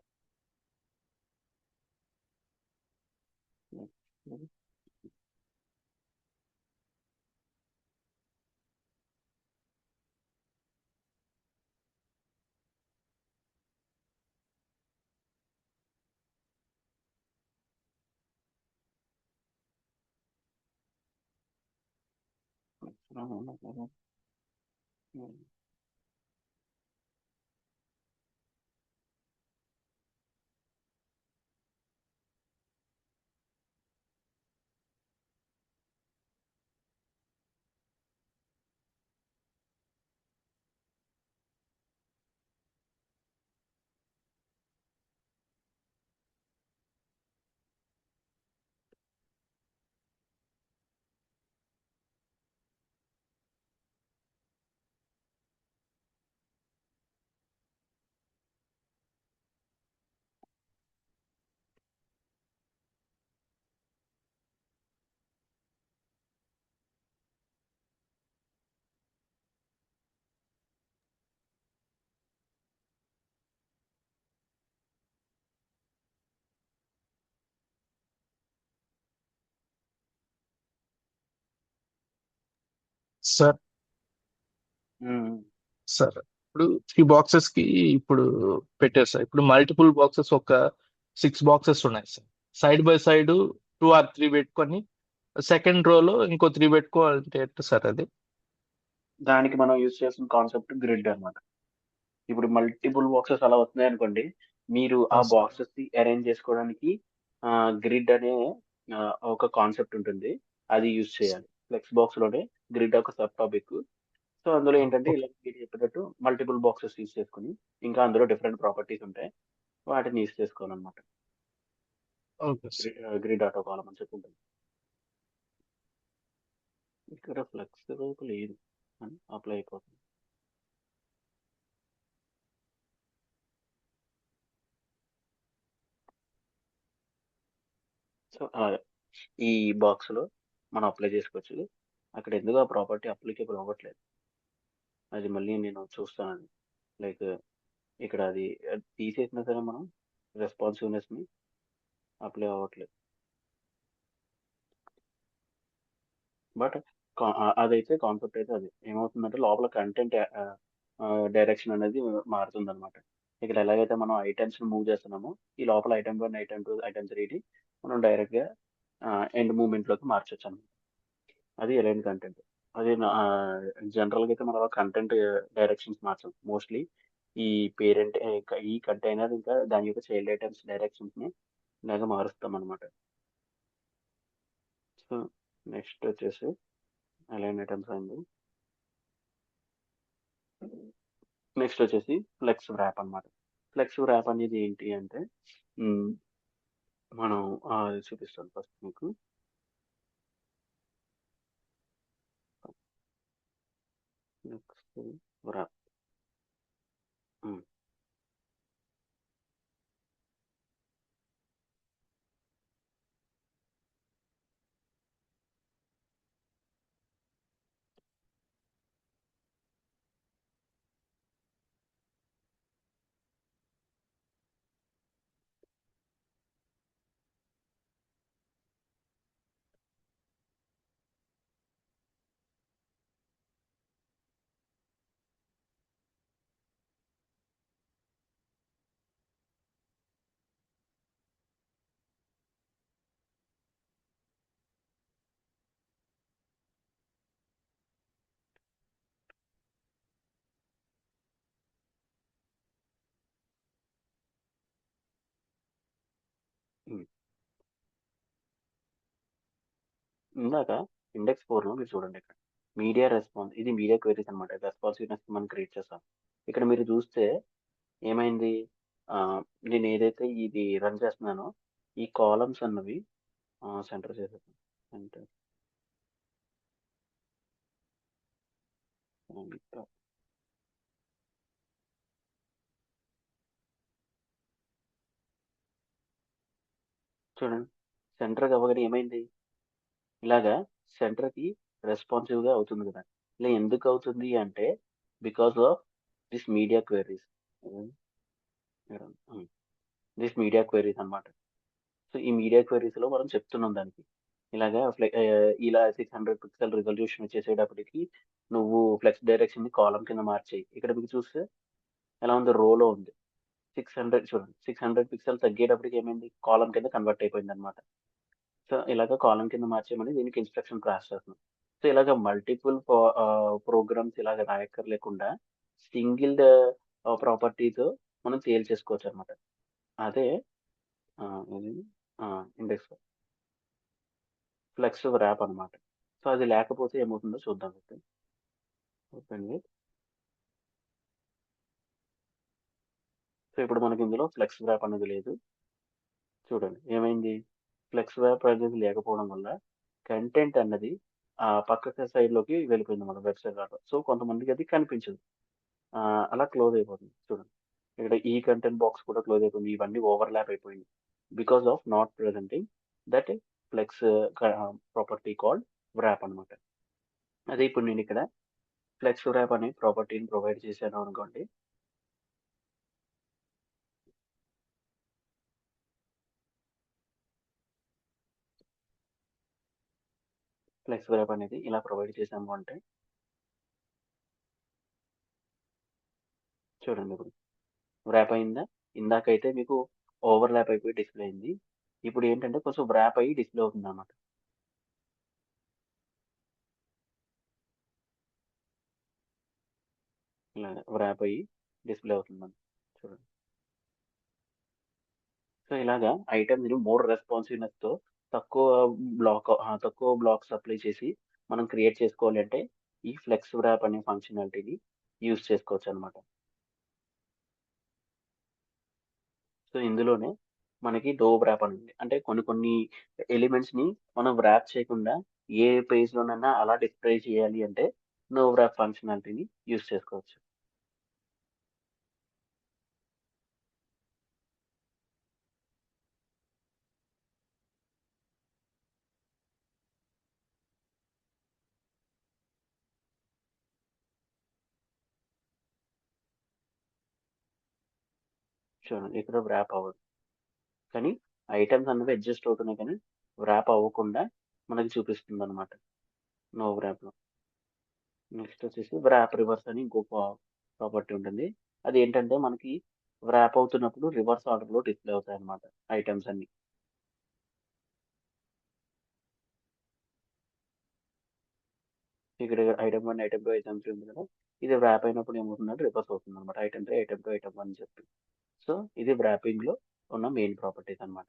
సార్ సార్ ఇప్పుడు 3 బాక్సెస్ కి ఇప్పుడు పెట్టారు సార్. ఇప్పుడు మల్టిపుల్ బాక్సెస్ ఒక 6 బాక్సెస్ ఉన్నాయి sir. Side by side 2 or 3 పెట్టుకొని సెకండ్ రోలో ఇంకో 3 పెట్టుకోవాలంటే ఎట్లా సార్ అది? దానికి మనం యూజ్ చేసిన కాన్సెప్ట్ గ్రిడ్ అన్నమాట. ఇప్పుడు మల్టిపుల్ బాక్సెస్ అలా వస్తున్నాయి అనుకోండి, మీరు ఆ అవును సార్. బాక్సెస్ ని అరేంజ్ చేసుకోవడానికి గ్రిడ్ అనే ఒక కాన్సెప్ట్ ఉంటుంది, అది యూజ్ చేయాలి. ఫ్లెక్స్ బాక్స్ లోనే గ్రిడ్ ఒక సబ్ టాపిక్. సో అందులో ఏంటంటే ఓకే ఇలా మీరు చెప్పినట్టు మల్టిపుల్ బాక్సెస్ యూజ్ చేసుకుని, ఇంకా అందులో డిఫరెంట్ ప్రాపర్టీస్ ఉంటాయి, వాటిని యూజ్ చేసుకోవాలన్నమాట. Okay sir. గ్రిడ్ ఆటో కాలం అని చెప్పుకుంటుంది. ఇక్కడ ఫ్లెక్స్ వైపు లేదు అని అప్లై అయిపోతుంది. సో అలాగే ఈ బాక్స్ లో మనం అప్లై చేసుకోవచ్చు. అక్కడ ఎందుకు ఆ ప్రాపర్టీ అప్లికేబుల్ అవ్వట్లేదు, అది మళ్ళీ నేను చూస్తానండి. లైక్ ఇక్కడ అది తీసేసినా సరే మనం రెస్పాన్సివ్నెస్ ని అప్లై అవ్వట్లేదు. బట్ అదైతే కాన్సెప్ట్ అయితే అది ఏమవుతుందంటే లోపల కంటెంట్ డైరెక్షన్ అనేది మారుతుంది అనమాట. ఇక్కడ ఎలాగైతే మనం ఐటమ్స్ మూవ్ చేస్తున్నామో, ఈ లోపల ఐటమ్ 1, ఐటమ్ 2, ఐటమ్ 3 మనం డైరెక్ట్ గా ఎండ్ మూవ్మెంట్ లోకి మార్చొచ్చు అనమాట. అది ఎలైన్ కంటెంట్. అది జనరల్ గా అయితే మనం కంటెంట్ డైరెక్షన్స్ మార్చాం మోస్ట్లీ. ఈ పేరెంట్ ఈ కంటైనర్ ఇంకా దాని యొక్క చైల్డ్ ఐటమ్స్ డైరెక్షన్స్ ని ఇలాగ మారుస్తాం అనమాట. సో నెక్స్ట్ వచ్చేసి అలైన్ ఐటమ్స్ అయింది. నెక్స్ట్ వచ్చేసి ఫ్లెక్స్ ర్యాప్ అన్నమాట. ఫ్లెక్స్ ర్యాప్ అనేది ఏంటి అంటే మ్, మనం అది చూపిస్తాను ఫస్ట్ మీకు. ఫ్లెక్స్ ర్యాప్ ఇందాక ఇండెక్స్ 4 లో మీరు చూడండి, ఇక్కడ మీడియా రెస్పాన్స్, ఇది మీడియా క్వెరీస్ అనమాట. రెస్పాన్సివ్నెస్ మనం క్రియేట్ చేస్తాం. ఇక్కడ మీరు చూస్తే ఏమైంది, ఆ, నేను ఏదైతే ఇది రన్ చేస్తున్నానో ఈ కాలమ్స్ అన్నవి సెంటర్ చేసేద్దాం. Centre centre. చూడండి, సెంటర్కి అవ్వగానే ఏమైంది, ఇలాగా సెంటర్కి రెస్పాన్సివ్గా అవుతుంది కదా. ఇలా ఎందుకు అవుతుంది అంటే because of this media queries, this media queries అన్నమాట. సో ఈ మీడియా క్వెరీస్ లో మనం చెప్తున్నాం దానికి ఇలాగా ఇలా 600 పిక్సెల్ రిజల్యూషన్ వచ్చేసేటప్పటికి నువ్వు ఫ్లెక్స్ డైరెక్షన్ ని కాలం కింద మార్చేయి. ఇక్కడ మీకు చూస్తే ఎలా ఉంది, రోలో ఉంది. 600 చూడండి, 600 పిక్సెల్ తగ్గేటప్పటికి ఏమైంది, కాలం కింద కన్వర్ట్ అయిపోయింది అనమాట. సో ఇలాగ కాలం కింద మార్చేయమని దీనికి ఇన్స్ట్రక్షన్ క్రాస్ చేస్తున్నాం. సో ఇలాగ మల్టిపుల్ ప్రోగ్రామ్స్ ఇలాగ రాయక్కర్లేకుండా సింగిల్ ప్రాపర్టీతో మనం చేసుకోవచ్చు అనమాట. అదే ఇండెక్స్ ఫ్లెక్స్ ర్యాప్ అన్నమాట. సో అది లేకపోతే ఏమవుతుందో చూద్దాం. Open with. సో ఇప్పుడు మనకి ఇందులో ఫ్లెక్స్ ర్యాప్ అనేది లేదు. చూడండి ఏమైంది, ఫ్లెక్స్ ర్యాప్ అనేది లేకపోవడం వల్ల కంటెంట్ అన్నది ఆ పక్క సైడ్ లోకి వెళ్ళిపోయింది మన వెబ్సైట్ దాంట్లో. సో కొంతమందికి అది కనిపించదు, అలా క్లోజ్ అయిపోతుంది. చూడండి ఇక్కడ ఈ కంటెంట్ బాక్స్ కూడా క్లోజ్ అయిపోయింది, ఇవన్నీ ఓవర్లాప్ అయిపోయింది because of not presenting that flex property called wrap అన్నమాట. అదే ఇప్పుడు నేను ఇక్కడ ఫ్లెక్స్ ర్యాప్ అనే ప్రాపర్టీని ప్రొవైడ్ చేశాను అనుకోండి. ఫ్లెక్స్ ర్యాప్ అనేది ఇలా ప్రొవైడ్ చేశాము అంటే చూడండి ఇప్పుడు ర్యాప్ అయిందా. ఇందాకైతే మీకు ఓవర్లాప్ అయిపోయి డిస్ప్లే అయింది, ఇప్పుడు ఏంటంటే కొంచెం ర్యాప్ అయ్యి డిస్ప్లే అవుతుంది అన్నమాట. ఇలా ర్యాప్ అయ్యి డిస్ప్లే అవుతుంది చూడండి. సో ఇలాగా ఐటమ్స్ ని మోర్ రెస్పాన్సివ్నెస్ తో తక్కువ తక్కువ బ్లాక్స్ అప్లై చేసి మనం క్రియేట్ చేసుకోవాలి అంటే ఈ ఫ్లెక్స్ ర్యాప్ అనే ఫంక్షనాలిటీని యూజ్ చేసుకోవచ్చు అనమాట. సో ఇందులోనే మనకి డో ర్యాప్ అని ఉంది, అంటే కొన్ని కొన్ని ఎలిమెంట్స్ ని మనం ర్యాప్ చేయకుండా ఏ పేజ్ లోనైనా అలా డిస్ప్లే చేయాలి అంటే నో ర్యాప్ ఫంక్షనాలిటీని యూజ్ చేసుకోవచ్చు. చూడండి ఇక్కడ ర్యాప్ అవ్వదు, కానీ ఐటమ్స్ అన్నవి అడ్జస్ట్ అవుతున్నాయి, కానీ ర్యాప్ అవ్వకుండా మనకి చూపిస్తుంది అనమాట నో ర్యాప్ లో. నెక్స్ట్ వచ్చేసి ర్యాప్ రివర్స్ అని ఇంకొక ప్రాపర్టీ ఉంటుంది. అది ఏంటంటే మనకి ర్యాప్ అవుతున్నప్పుడు రివర్స్ ఆర్డర్ లో డిస్ప్లే అవుతాయి అనమాట ఐటమ్స్ అన్ని. ఇక్కడ ఐటమ్ 1, ఐటమ్ 2, ఐటమ్ 3 ఉంది కదా, ఇది ర్యాప్ అయినప్పుడు ఏమవుతుందంటే రివర్స్ అవుతుంది అనమాట, ఐటమ్ 3, ఐటమ్ 2, ఐటమ్ 1 అని చెప్పి. సో ఇది ర్యాపింగ్ లో ఉన్న మెయిన్ ప్రాపర్టీస్ అన్నమాట.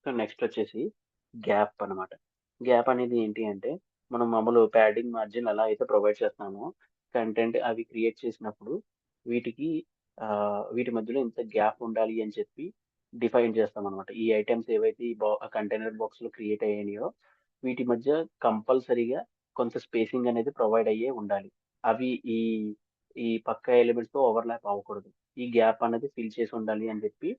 సో నెక్స్ట్ వచ్చేసి గ్యాప్ అన్నమాట. గ్యాప్ అనేది ఏంటి అంటే మనం మామూలు ప్యాడింగ్ మార్జిన్ ఎలా అయితే ప్రొవైడ్ చేస్తున్నామో కంటెంట్ అవి క్రియేట్ చేసినప్పుడు వీటికి వీటి మధ్యలో ఇంత గ్యాప్ ఉండాలి అని చెప్పి డిఫైన్ చేస్తాం అనమాట. ఈ ఐటమ్స్ ఏవైతే ఈ కంటైనర్ బాక్స్ లో క్రియేట్ అయ్యాయో వీటి మధ్య కంపల్సరీగా కొంత స్పేసింగ్ అనేది ప్రొవైడ్ అయ్యే ఉండాలి. అవి ఈ ఈ పక్క ఎలిమెంట్స్ తో ఓవర్లాప్ అవ్వకూడదు, ఈ గ్యాప్ అనేది ఫిల్ చేసి ఉండాలి అని చెప్పి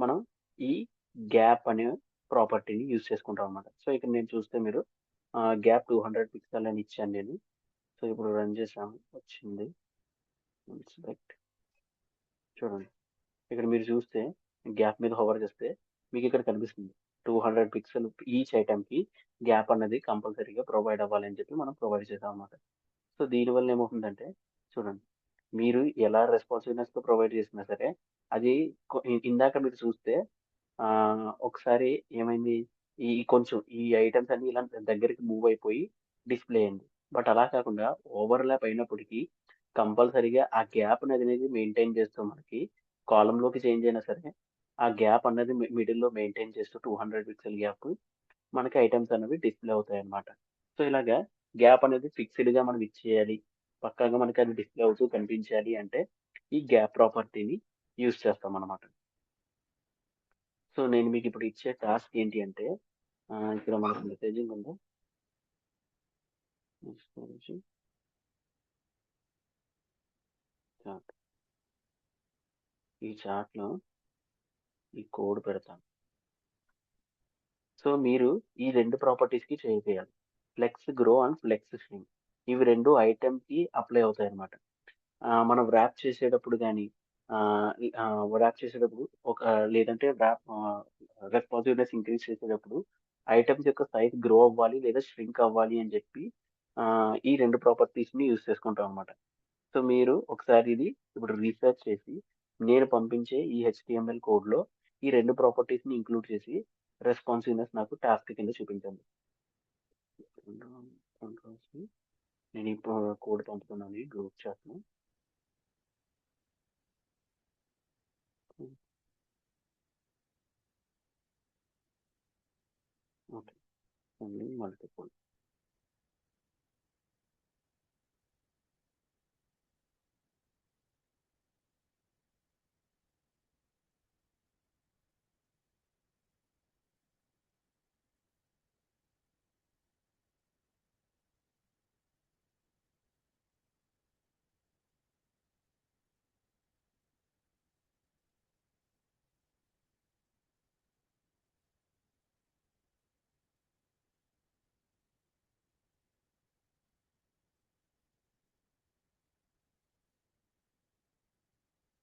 మనం ఈ గ్యాప్ అనే ప్రాపర్టీని యూజ్ చేసుకుంటాం అనమాట. సో ఇక్కడ నేను చూస్తే మీరు గ్యాప్ 200 పిక్సెల్ అని ఇచ్చాను నేను. సో ఇప్పుడు రన్ చేసాము, వచ్చింది. ఇన్స్పెక్ట్. చూడండి ఇక్కడ మీరు చూస్తే గ్యాప్ మీద హోవర్ చేస్తే మీకు ఇక్కడ కనిపిస్తుంది 200 పిక్సెల్ ఈచ్ ఐటమ్ కి గ్యాప్ అన్నది కంపల్సరీగా ప్రొవైడ్ అవ్వాలని చెప్పి మనం ప్రొవైడ్ చేసాం అనమాట. సో దీనివల్ల ఏమవుతుందంటే చూడండి, మీరు ఎలా రెస్పాన్సివ్నెస్ తో ప్రొవైడ్ చేసినా సరే అది ఇందాక మీరు చూస్తే ఒకసారి ఏమైంది, కొంచెం ఈ ఐటమ్స్ అన్ని ఇలా దగ్గరికి మూవ్ అయిపోయి డిస్ప్లే అయింది. బట్ అలా కాకుండా ఓవర్‌లాప్ అయినప్పటికీ కంపల్సరీగా ఆ గ్యాప్ అనేది మెయింటైన్ చేస్తూ మనకి కాలమ్‌లోకి చేంజ్ అయినా సరే, ఆ గ్యాప్ అన్నది మిడిల్‌లో మెయింటైన్ చేస్తూ 200 పిక్సెల్ గ్యాప్ మనకి ఐటెమ్స్ అనేవి డిస్‌ప్లే అవుతాయన్నమాట. సో, ఇలాగా గ్యాప్ అనేది ఫిక్స్‌డ్‌గా మనం ఇచ్చేయాలి. పక్కాగా మనకి అది డిస్‌ప్లే అవుతూ కనిపించాలి అంటే, ఈ గ్యాప్ ప్రాపర్టీని యూజ్ చేస్తామన్నమాట. సో, నేను మీకిప్పుడు ఇచ్చే టాస్క్ ఏంటి అంటే, ఇక్కడ మనకు మెసేజింగ్ ఉందా? నెక్స్ట్ నుంచి చార్ట్. ఈ చార్ట్‌లో ఈ కోడ్ పెడతాను. సో, మీరు ఈ 2 ప్రాపర్టీస్‌కి చేయాలి. Flex grow and flex swing. ఇవి 2 ఐటెమ్‌కి అప్లై అవుతాయన్నమాట. మనం వ్రాప్ చేసేటప్పుడు గాని, వ్రాప్ చేసేటప్పుడు లేదంటే రెస్పాన్సివ్‌నెస్ ఇంక్రీజ్ చేసేటప్పుడు ఐటెమ్స్ యొక్క సైజ్ గ్రో అవ్వాలి లేదా ష్రింక్ అవ్వాలి అని చెప్పి ఈ 2 ప్రాపర్టీస్‌ని యూజ్ చేసుకుంటాం అన్నమాట. సో, మీరు ఒకసారి ఇది ఇప్పుడు రీసెర్చ్ చేసి నేను పంపించే ఈ హెచ్‌టీఎంఎల్ కోడ్‌లో ఈ 2 ప్రాపర్టీస్‌ని ఇంక్లూడ్ చేసి రెస్పాన్సివ్‌నెస్ నాకు టాస్క్ కింద చూపించండి. కంట్రోల్-సి. నేను ఇప్పుడు కోడ్ పంపుతున్నాను ఈ గ్రూప్ చాట్‌లో. ఓకే. Only multiple.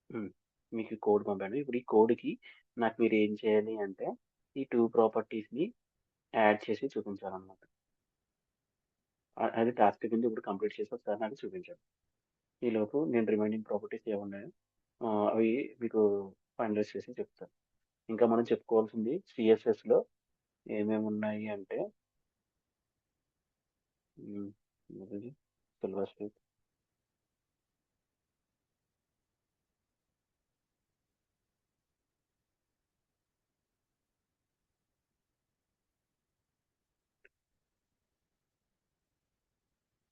హ్మ్. మీకు కోడ్ పంపాను. ఇప్పుడు ఈ కోడ్‌కి నాకు మీరేం చేయాలి అంటే, ఈ 2 ప్రాపర్టీస్‌ని యాడ్ చేసి చూపించాలన్నమాట. అది టాస్క్ కింద ఇప్పుడు కంప్లీట్ చేసి ఒకసారి నాకు చూపించండి. ఈలోపు నేను రిమైనింగ్ ప్రాపర్టీస్ ఏమున్నాయో అవి మీకు ఫైనలైజ్ చేసి చెప్తాను. ఇంకా మనం చెప్పుకోవాల్సింది సీఎస్ఎస్‌లో ఏమేమున్నాయి అంటే హ్మ్. ఏదది సిల్వర్ స్ట్రిప్.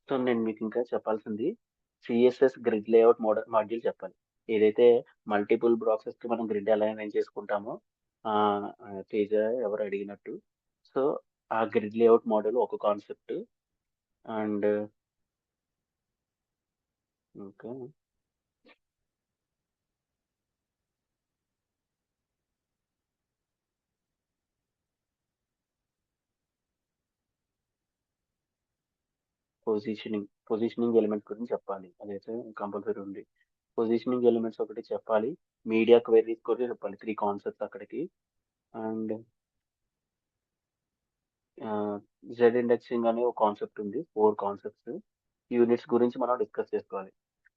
సో, నేను మీకింకా చెప్పాల్సింది సీఎస్ఎస్ గ్రిడ్ లేఅవుట్ మాడ్యూల్ చెప్పాలి. ఏదైతే మల్టిపుల్ బ్లాక్సెస్‌కి మనం గ్రిడ్ ఎలా అరేంజ్ చేసుకుంటామో తేజ ఎవరో అడిగినట్టు. సో, ఆ గ్రిడ్ లేఅవుట్ మోడల్ ఒక కాన్సెప్ట్. అండ్ ఇంకా పొజిషనింగ్ ఎలిమెంట్ గురించి చెప్పాలి. అదైతే కంపల్సరీ ఉంది. పొజిషనింగ్ ఎలిమెంట్స్ ఒకటి చెప్పాలి. మీడియా క్వెరీస్ కూడా చెప్పాలి. 3 కాన్సెప్ట్స్ అక్కడికి. అండ్ ఆహ్, జెడ్ ఇండెక్సింగ్ అనే ఒక కాన్సెప్ట్ ఉంది. 4 కాన్సెప్ట్స్. యూనిట్స్ గురించి మనం డిస్కస్ చేసుకోవాలి.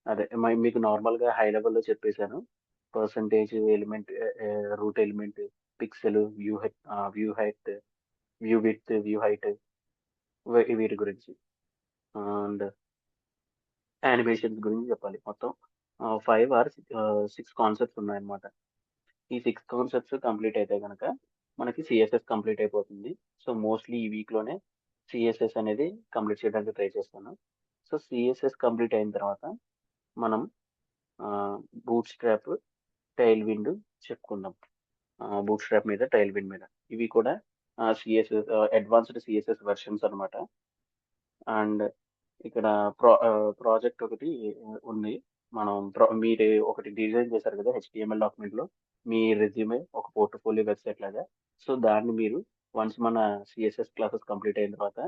అదే మీకు నార్మల్‌గా హై లెవెల్‌లో చెప్పేసాను. Percentage element, root element, pixel, view height, view width, view height వీటి గురించి. అండ్ యానిమేషన్స్ గురించి చెప్పాలి. మొత్తం 5 ఆర్ 6 కాన్సెప్ట్స్ ఉన్నాయన్నమాట. ఈ 6 కాన్సెప్ట్స్ కంప్లీట్ అయితే గనక మనకి సీఎస్ఎస్ కంప్లీట్ అయిపోతుంది. సో, మోస్ట్‌లీ ఈ వీక్‌లోనే సీఎస్ఎస్ అనేది కంప్లీట్ చేయడానికి ట్రై చేస్తాను. సో, సీఎస్ఎస్ కంప్లీట్ అయిన తర్వాత మనం ఆహ్, బూట్ స్ట్రాప్, టైల్ విండ్ చెప్పుకుందాం. బూట్ స్ట్రాప్ మీద, టైల్ విండ్ మీద. ఇవి కూడా సీఎస్ఎస్ అడ్వాన్స్డ్ సీఎస్ఎస్ వెర్షన్స్ అన్నమాట. అండ్ ఇక్కడ ప్రాజెక్ట్ ఒకటి ఉంది. మీరు ఒకటి డిజైన్ చేశారు కదా! హెచ్టీఎంఎల్ డాక్యుమెంట్‌లో మీ రెజ్యూమే ఒక పోర్ట్‌ఫోలియో వెబ్‌సైట్ లాగా. సో, దాన్ని మీరు వన్స్ మన సీఎస్ఎస్ క్లాసెస్ కంప్లీట్ అయిన తర్వాత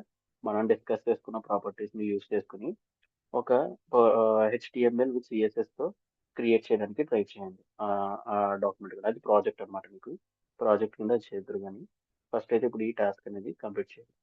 మనం డిస్కస్ చేసుకున్న ప్రాపర్టీస్‌ని యూజ్ చేసుకొని ఒక హెచ్టీఎంఎల్ విత్ సీఎస్ఎస్‌తో క్రియేట్ చేయడానికి ట్రై చేయండి. ఆ డాక్యుమెంట్ కూడా. అది ప్రాజెక్ట్ అన్నమాట మీకు. ప్రాజెక్ట్ కింద అది చేద్దురు గాని. ఫస్ట్ అయితే ఇప్పుడు ఈ టాస్క్ అనేది కంప్లీట్ చేయండి.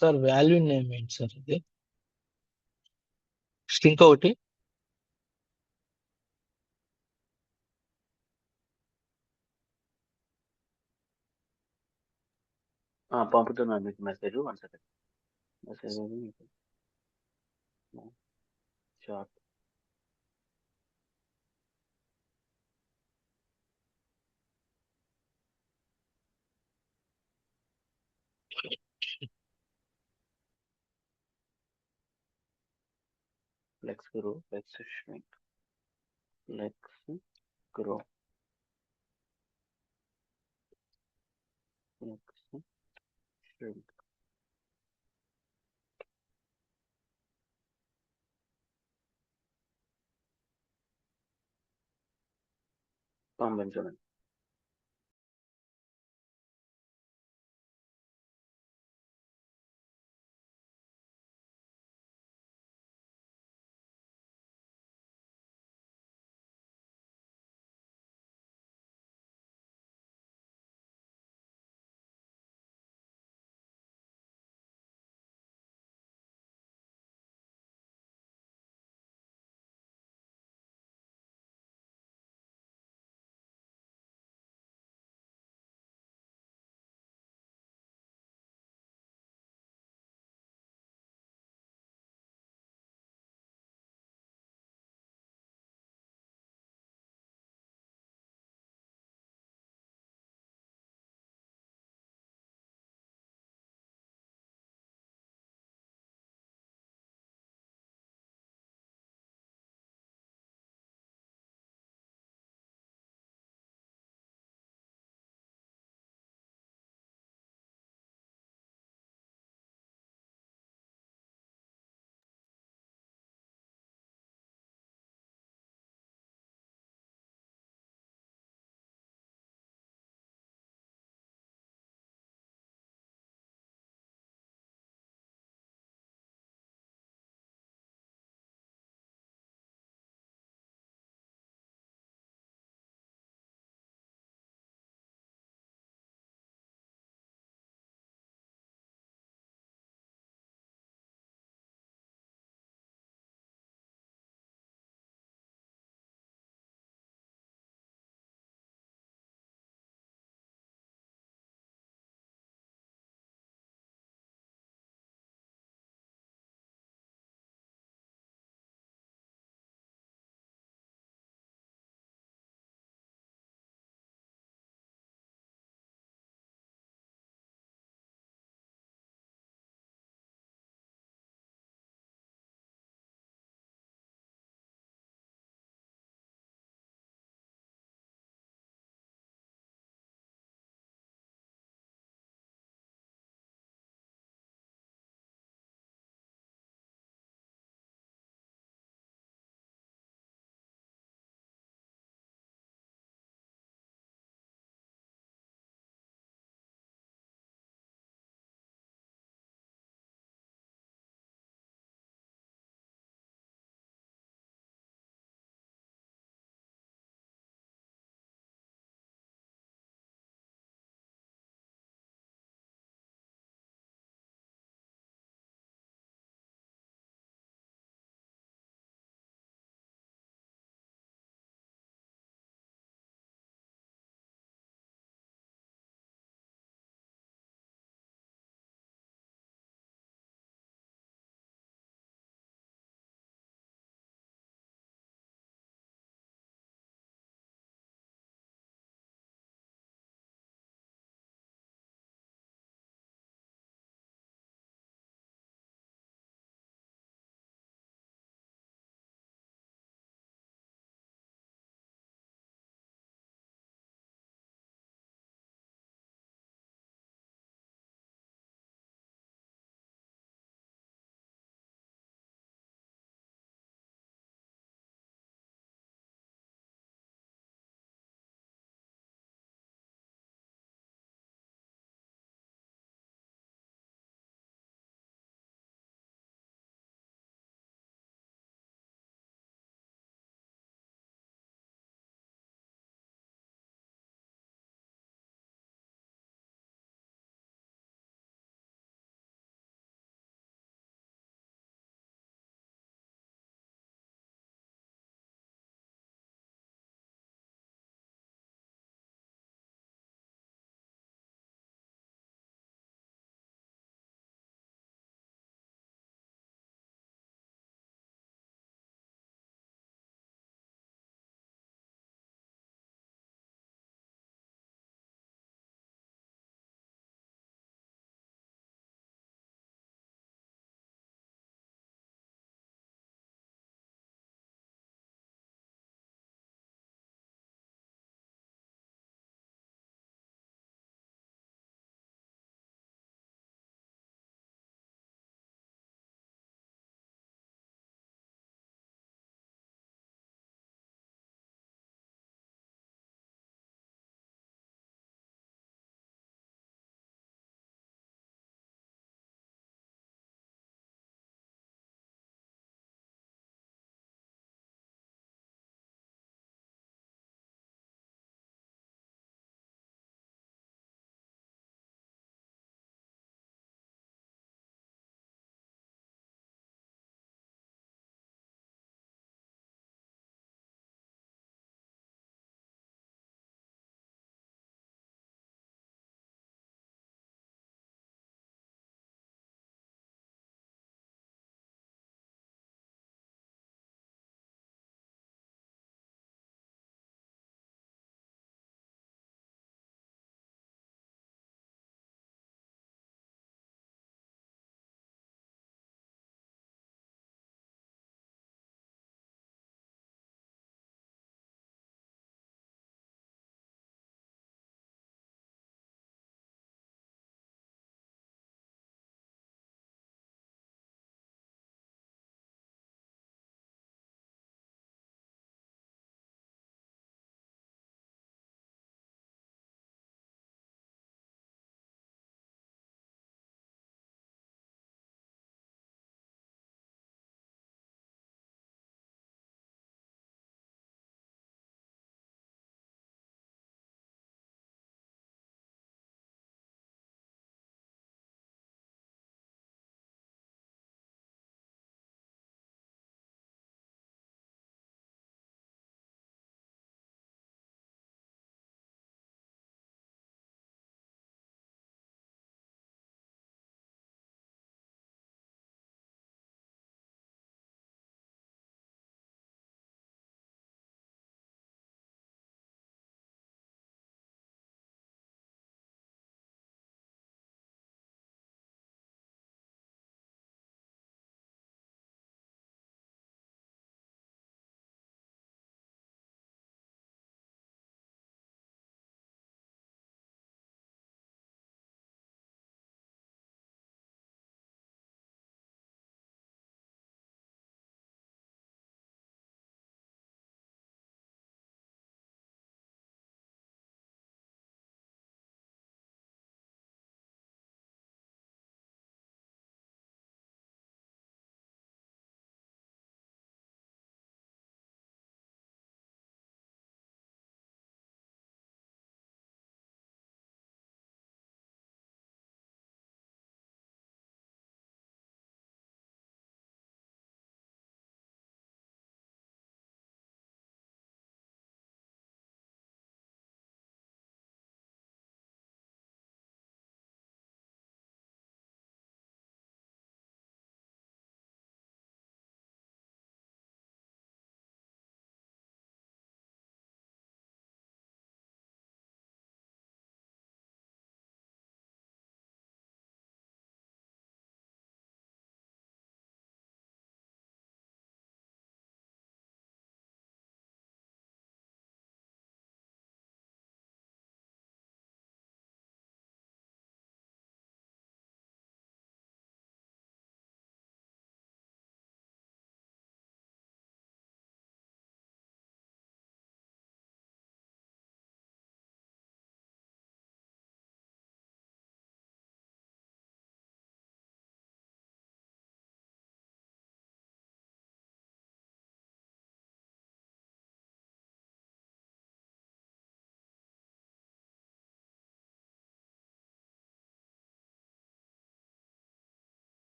సార్ వాల్యూ నేమ్ ఏంటి సార్ ఇది? స్ట్రింగ్ ఒకటి. పంపుతున్నాను మీకు మెసేజ్ 1 సెకండ్. మెసేజ్ అది మీకు chart. Flex grow, flex shrink, flex grow, flex shrink. పంపించండి.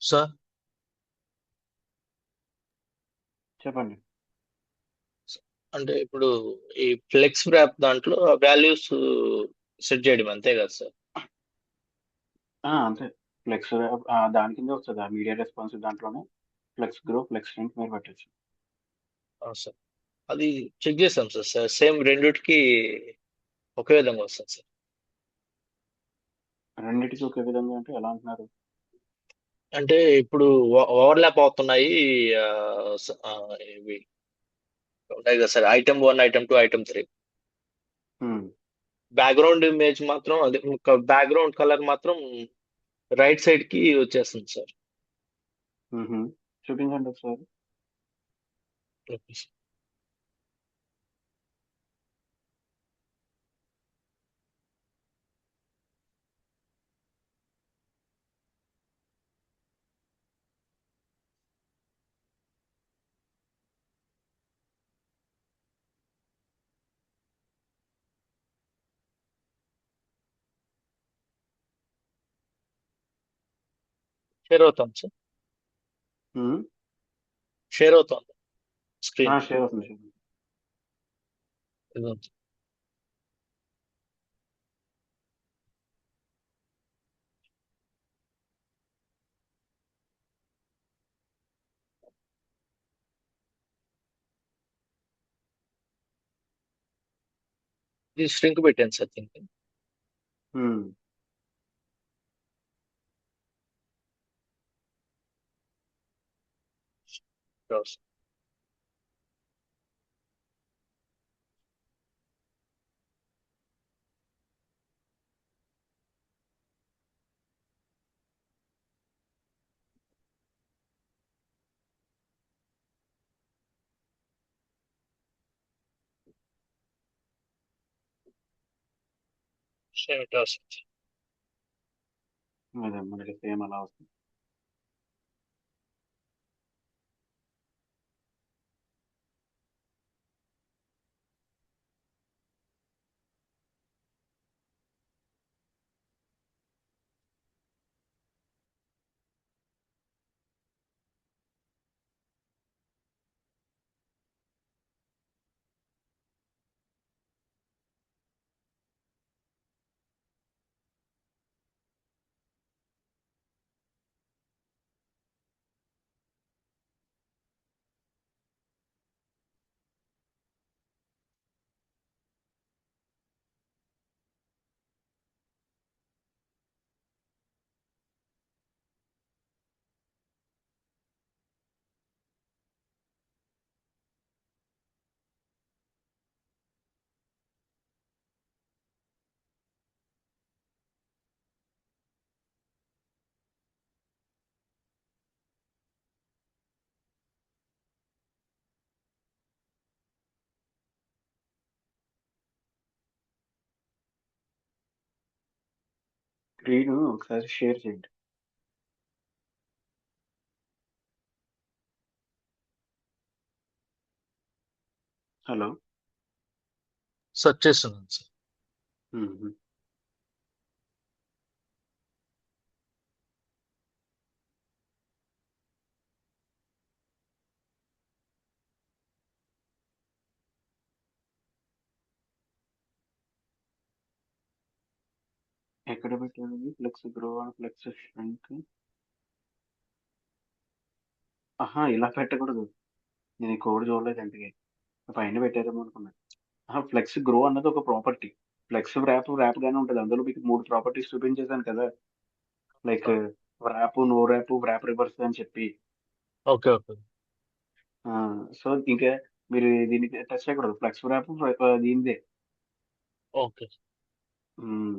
సార్ చెప్పండి. అంటే ఇప్పుడు ఈ ఫ్లెక్స్ ర్యాప్ దాంట్లో వాల్యూస్ సెట్ చేయడం అంతే కదా సార్? అంతే. ఫ్లెక్స్ దాని కిందే వస్తది. ఆ మీడియా రెస్పాన్సివ్ దాంట్లోనే ఫ్లెక్స్ గ్రో, ఫ్లెక్స్ స్ట్రెంగ్త్ మీరు పెట్టొచ్చు. సార్ అది చెక్ చేసాం సార్. సార్ సేమ్ రెండిటికి ఒకే విధంగా వస్తుంది సార్. రెండిటికి ఒకే విధంగా అంటే ఎలా అంటున్నారు? అంటే ఇప్పుడు ఓవర్లాప్ అవుతున్నాయి. ఆ, ఇవి ఉంటాయి కదా సార్, ఐటమ్ 1, ఐటమ్ 2, ఐటమ్ 3. హ్మ్. బ్యాక్గ్రౌండ్ ఇమేజ్ మాత్రం అదే, బ్యాక్గ్రౌండ్ కలర్ మాత్రం రైట్ సైడ్ కి వచ్చేస్తుంది సార్. హుహు. చూపించండి ఒకసారి. షేర్ అవుతాం సార్. హ్మ్. షేర్ అవుతుంది స్క్రీన్. షేర్ అవుతుంది. షేర్ అవుతుంది. ఇది స్ట్రింక్ పెట్టాను సార్ దీనికి. హ్మ్. అదే మనకి సేమ్ అలా వస్తుంది. స్క్రీన్ ఒకసారి షేర్ చేయండి. హలో. సెర్చ్ చేస్తున్నాను సార్. హుహు. ఎక్కడ పెట్టారది? Flex grow and flex strength. ఇలా పెట్టకూడదు. నేను ఈ కోడ్ చూడలేదు ఇంతకి. పైన పెట్టారేమో అనుకున్నా. ఫ్లెక్స్ గ్రో అన్నది ఒక ప్రాపర్టీ. ఫ్లెక్స్ ర్యాప్ గానే ఉంటది. అందులో మీకు 3 ప్రాపర్టీస్ చూపించేసాను కదా! Like wrap, no wrap, wrap reverse అని చెప్పి. Okay okay. సో, ఇంకా మీరు దీనికి టచ్ చేయకూడదు. ఫ్లెక్స్ వ్రాప్ దీనిదే. ఓకే. హ్మ్.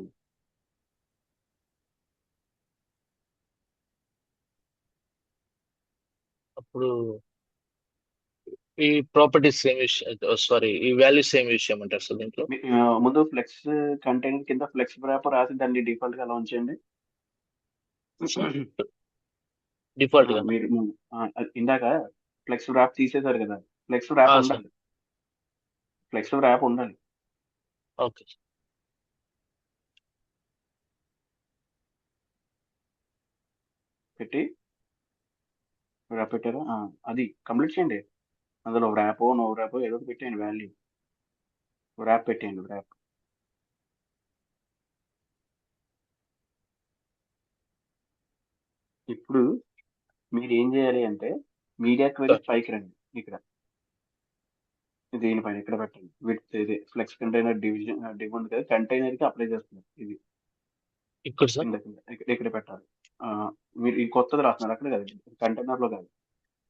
అప్పుడు ఈ ప్రాపర్టీస్ సేమ్ విషయం, సారీ, ఈ వాల్యూస్ సేమ్ విషయం అంటారు సార్ దీంట్లో. ముందు ఫ్లెక్స్ కంటైనర్ కింద ఫ్లెక్స్ వ్రాప్ రాసి దాన్ని డిఫాల్ట్‌గా అలా ఉంచండి. డిఫాల్ట్ గా. మీరు ఇందాక ఫ్లెక్స్ వ్రాప్ తీసేసారు కదా! Flex wrap sir. ఉండాలి. ఫ్లెక్స్ వ్రాప్ ఉండాలి. ఓకే. పెట్టి ర్యాప్ పెట్టారా అది కంప్లీట్ చేయండి. అందులో ర్యాపో నో ర్యాపో ఏదో ఒకటి పెట్టేయండి వాల్యూ. ర్యాప్ పెట్టేయండి ర్యాప్. ఇప్పుడు మీరు ఏం చేయాలి అంటే మీడియా క్వెరీ పైకి రండి. ఇక్కడ దీనిపైన ఇక్కడ పెట్టండి. విత్ ఇది ఫ్లెక్స్ కంటైనర్ డివిజన్ డివ్ ఉంది కదా, కంటైనర్ కి అప్లై చేస్తున్నారు. ఇది ఇక్కడ సార్ కింద కింద ఇక్కడ పెట్టాలి. ఆ, మీరు ఈ కొత్తది రాస్తున్నారు అక్కడ కాదు, కంటైనర్ లో కాదు.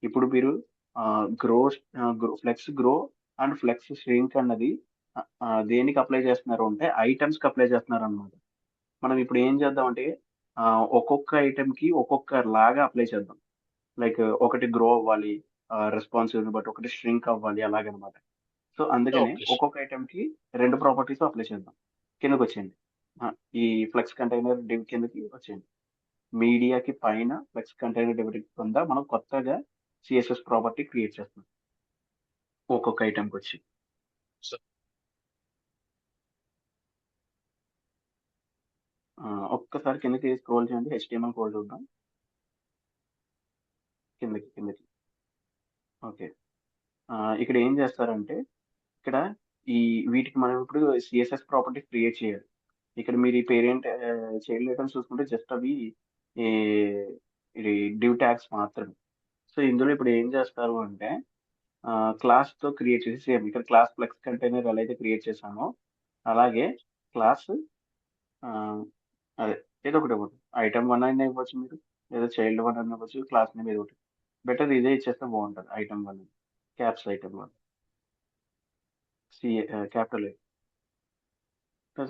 ఇప్పుడు మీరు grow flex grow and flex shrink అన్నది దేనికి అప్లై చేస్తున్నారు అంటే ఐటమ్స్ కి అప్లై చేస్తున్నారు అనమాట. మనం ఇప్పుడు ఏం చేద్దాం అంటే ఒక్కొక్క ఐటమ్ కి ఒక్కొక్క లాగా అప్లై చేద్దాం. లైక్ ఒకటి గ్రో అవ్వాలి, రెస్పాన్సివ్ బట్ ఒకటి ష్రింక్ అవ్వాలి అలాగనమాట. సో అందుకనే ఓకే ఒక్కొక్క ఐటమ్ కి రెండు ప్రాపర్టీస్ అప్లై చేద్దాం. కిందకి వచ్చేయండి. ఆ, ఈ ఫ్లెక్స్ కంటైనర్ డివ్ కిందకి వచ్చేయండి. మీడియాకి పైన ఫ్లెక్స్ కంటైనర్ డివ్ కింద మనం కొత్తగా సిఎస్ఎస్ ప్రాపర్టీ క్రియేట్ చేస్తున్నాం ఒక్కొక్క ఐటమ్కి వచ్చి. సార్. ఒక్కసారి కిందకి స్క్రోల్ చేయండి, హెచ్టిఎంఎల్ కోడ్ చూద్దాం. కిందకి కిందకి. ఓకే. ఇక్కడ ఏం చేస్తారంటే ఇక్కడ ఈ వీటికి మనం ఇప్పుడు సిఎస్ఎస్ ప్రాపర్టీ క్రియేట్ చేయాలి. ఇక్కడ మీరు ఈ పేరెంట్ చైల్డ్ ఐటమ్స్ చూసుకుంటే జస్ట్ అవి ఈ ఇది డివ్ ట్యాగ్స్ మాత్రమే. సో ఇందులో ఇప్పుడు ఏం చేస్తారు అంటే క్లాస్ తో క్రియేట్ చేసి సేమ్ ఇక్కడ క్లాస్ ఫ్లెక్స్ కంటైనర్ ఎలా అయితే క్రియేట్ చేసామో అలాగే క్లాస్ అదే ఏదో ఒకటి ఇవ్వండి. ఐటమ్ 1 అయినా ఇవ్వచ్చు మీరు, లేదా చైల్డ్ 1 అని ఇవ్వచ్చు, క్లాస్ నేమ్ ఏదో ఒకటి. బెటర్ ఇదే ఇచ్చేస్తే బాగుంటుంది. Item 1 caps item 1 C capital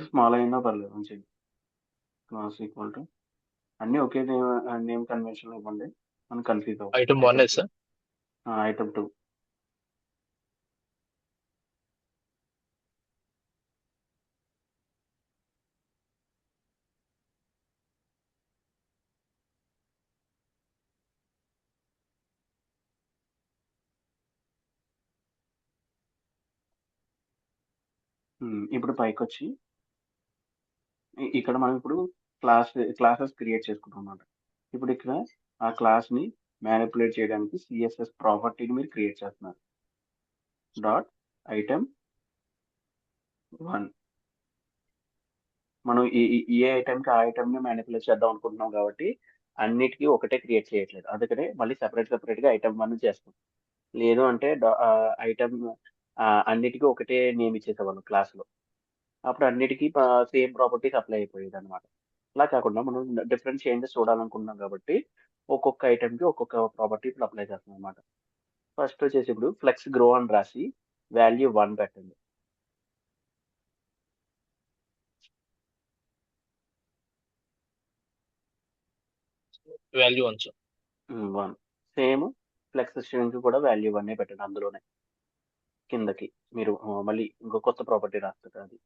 small అయినా పర్లేదు మంచిది. క్లాస్ ఈక్వల్ టు అన్నీ ఒకే నేమ్ కన్వెన్షన్ ఇవ్వండి. మనం కన్ఫ్యూజ్ అవ్వం. Item 1 sir. ఐటమ్ 2 ఇప్పుడు పైకి వచ్చి ఇక్కడ మనం ఇప్పుడు క్లాసెస్ క్రియేట్ చేసుకుంటాం అన్నమాట. ఇప్పుడు ఇక్కడ ఆ క్లాస్ ని మ్యానిపులేట్ చేయడానికి సిఎస్ఎస్ ప్రాపర్టీని మీరు క్రియేట్ చేస్తున్నారు. డాట్ ఐటమ్ 1 మనం ఏ ఐటమ్ కి ఆ ఐటమ్ ని మ్యానిపులేట్ చేద్దాం అనుకుంటున్నాం కాబట్టి అన్నిటికీ ఒకటే క్రియేట్ చేయట్లేదు. అందుకనే మళ్ళీ సెపరేట్ గా ఐటమ్ 1 చేస్తాం. లేదు అంటే ఐటమ్ అన్నిటికీ ఒకటే నేమ్ ఇచ్చేసేవాళ్ళం క్లాస్ లో. అప్పుడు అన్నిటికీ సేమ్ ప్రాపర్టీస్ అప్లై అయిపోయేది అనమాట. అలా కాకుండా మనం డిఫరెంట్ చేంజెస్ చూడాలనుకుంటున్నాం కాబట్టి ఒక్కొక్క ఐటమ్ కి ఒక్కొక్క ప్రాపర్టీ ఇప్పుడు అప్లై చేస్తున్నాం అనమాట. ఫస్ట్ వచ్చేసి ఇప్పుడు ఫ్లెక్స్ గ్రో అని రాసి వాల్యూ 1 పెట్టండి. Value 1 sir. 1 same flex string కూడా వాల్యూ 1 పెట్టండి. అందులోనే కిందకి మీరు మళ్ళీ ఇంకో కొత్త ప్రాపర్టీ రాస్తారు అది.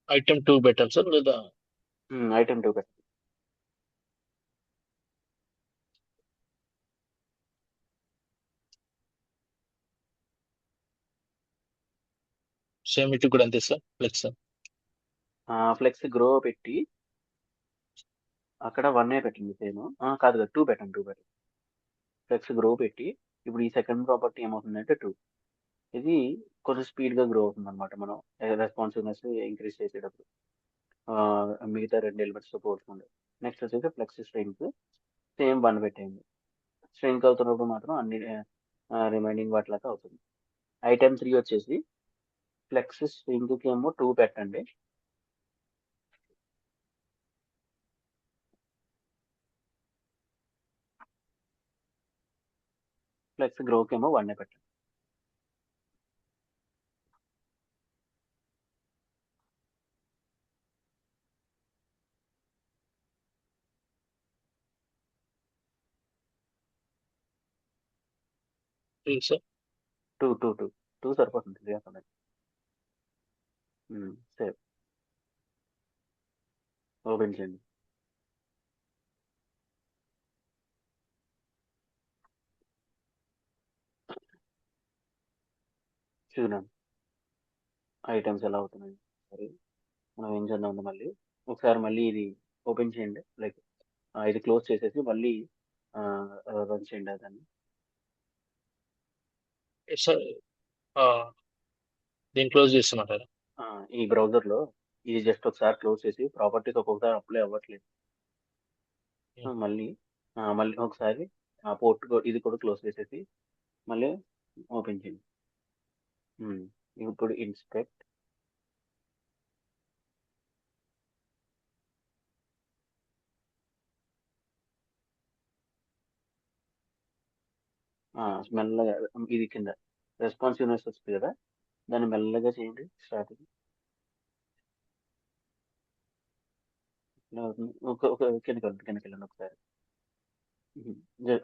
ఐటమ్ 2 పెట్టాలి సార్ లేదా ఐటమ్ 2 పెట్టండి. సేమ్ ఇటు కూడా అంతే సార్ ఫ్లెక్స్. ఫ్లెక్స్ గ్రో పెట్టి అక్కడ 1 పెట్టండి సేమ్. కాదు 2 పెట్టండి 2 పెట్టండి. ఫ్లెక్స్ గ్రో పెట్టి ఇప్పుడు ఈ సెకండ్ ప్రాపర్టీ ఏమవుతుందంటే 2. ఇది కొంచెం స్పీడ్ గా గ్రో అవుతుంది అనమాట. మనం రెస్పాన్సివ్నెస్ ఇంక్రీజ్ చేసేటప్పుడు మిగతా 2 ఎలిమెంట్స్ తో పోల్చుకోండి. నెక్స్ట్ వచ్చేసి ఫ్లెక్స్ స్ట్రింగ్ సేమ్ 1 పెట్టేయండి. స్ట్రింక్ అవుతున్నప్పుడు మాత్రం అన్ని రిమైనింగ్ వాటిలాగా అవుతుంది. ఐటమ్ 3 వచ్చేసి ఫ్లెక్స్ స్ట్రింగ్ కి ఏమో 2 పెట్టండి. ఫ్లెక్స్ గ్రోకి ఏమో 1 పెట్టండి. సార్ 2 సరిపోతుంది. 3 అక్కడ సేవ్ ఓపెన్ చేయండి. చూడండి ఐటమ్స్ ఎలా అవుతున్నాయి. సరే మనం ఏం చేద్దాం మళ్ళీ ఒకసారి మళ్ళీ ఇది ఓపెన్ చేయండి, లైక్ ఇది క్లోజ్ చేసేసి మళ్ళీ రన్ చేయండి దాన్ని. సార్ దీన్ని క్లోజ్ చేస్తున్నారు. ఈ బ్రౌజర్లో ఇది జస్ట్ ఒకసారి క్లోజ్ చేసి ప్రాపర్టీస్ ఒక్కొక్కసారి అప్లై అవ్వట్లేదు. సో మళ్ళీ మళ్ళీ ఒకసారి ఆ పోర్ట్ ఇది కూడా క్లోజ్ చేసేసి మళ్ళీ ఓపెన్ చేయండి. ఇప్పుడు ఇన్స్పెక్ట్ మెల్లగా ఇది కింద రెస్పాన్సివ్నెస్ వస్తుంది కదా, దాన్ని మెల్లగా చేయండి స్టార్టింగ్. కిందకి వెళ్ళండి ఒకసారి.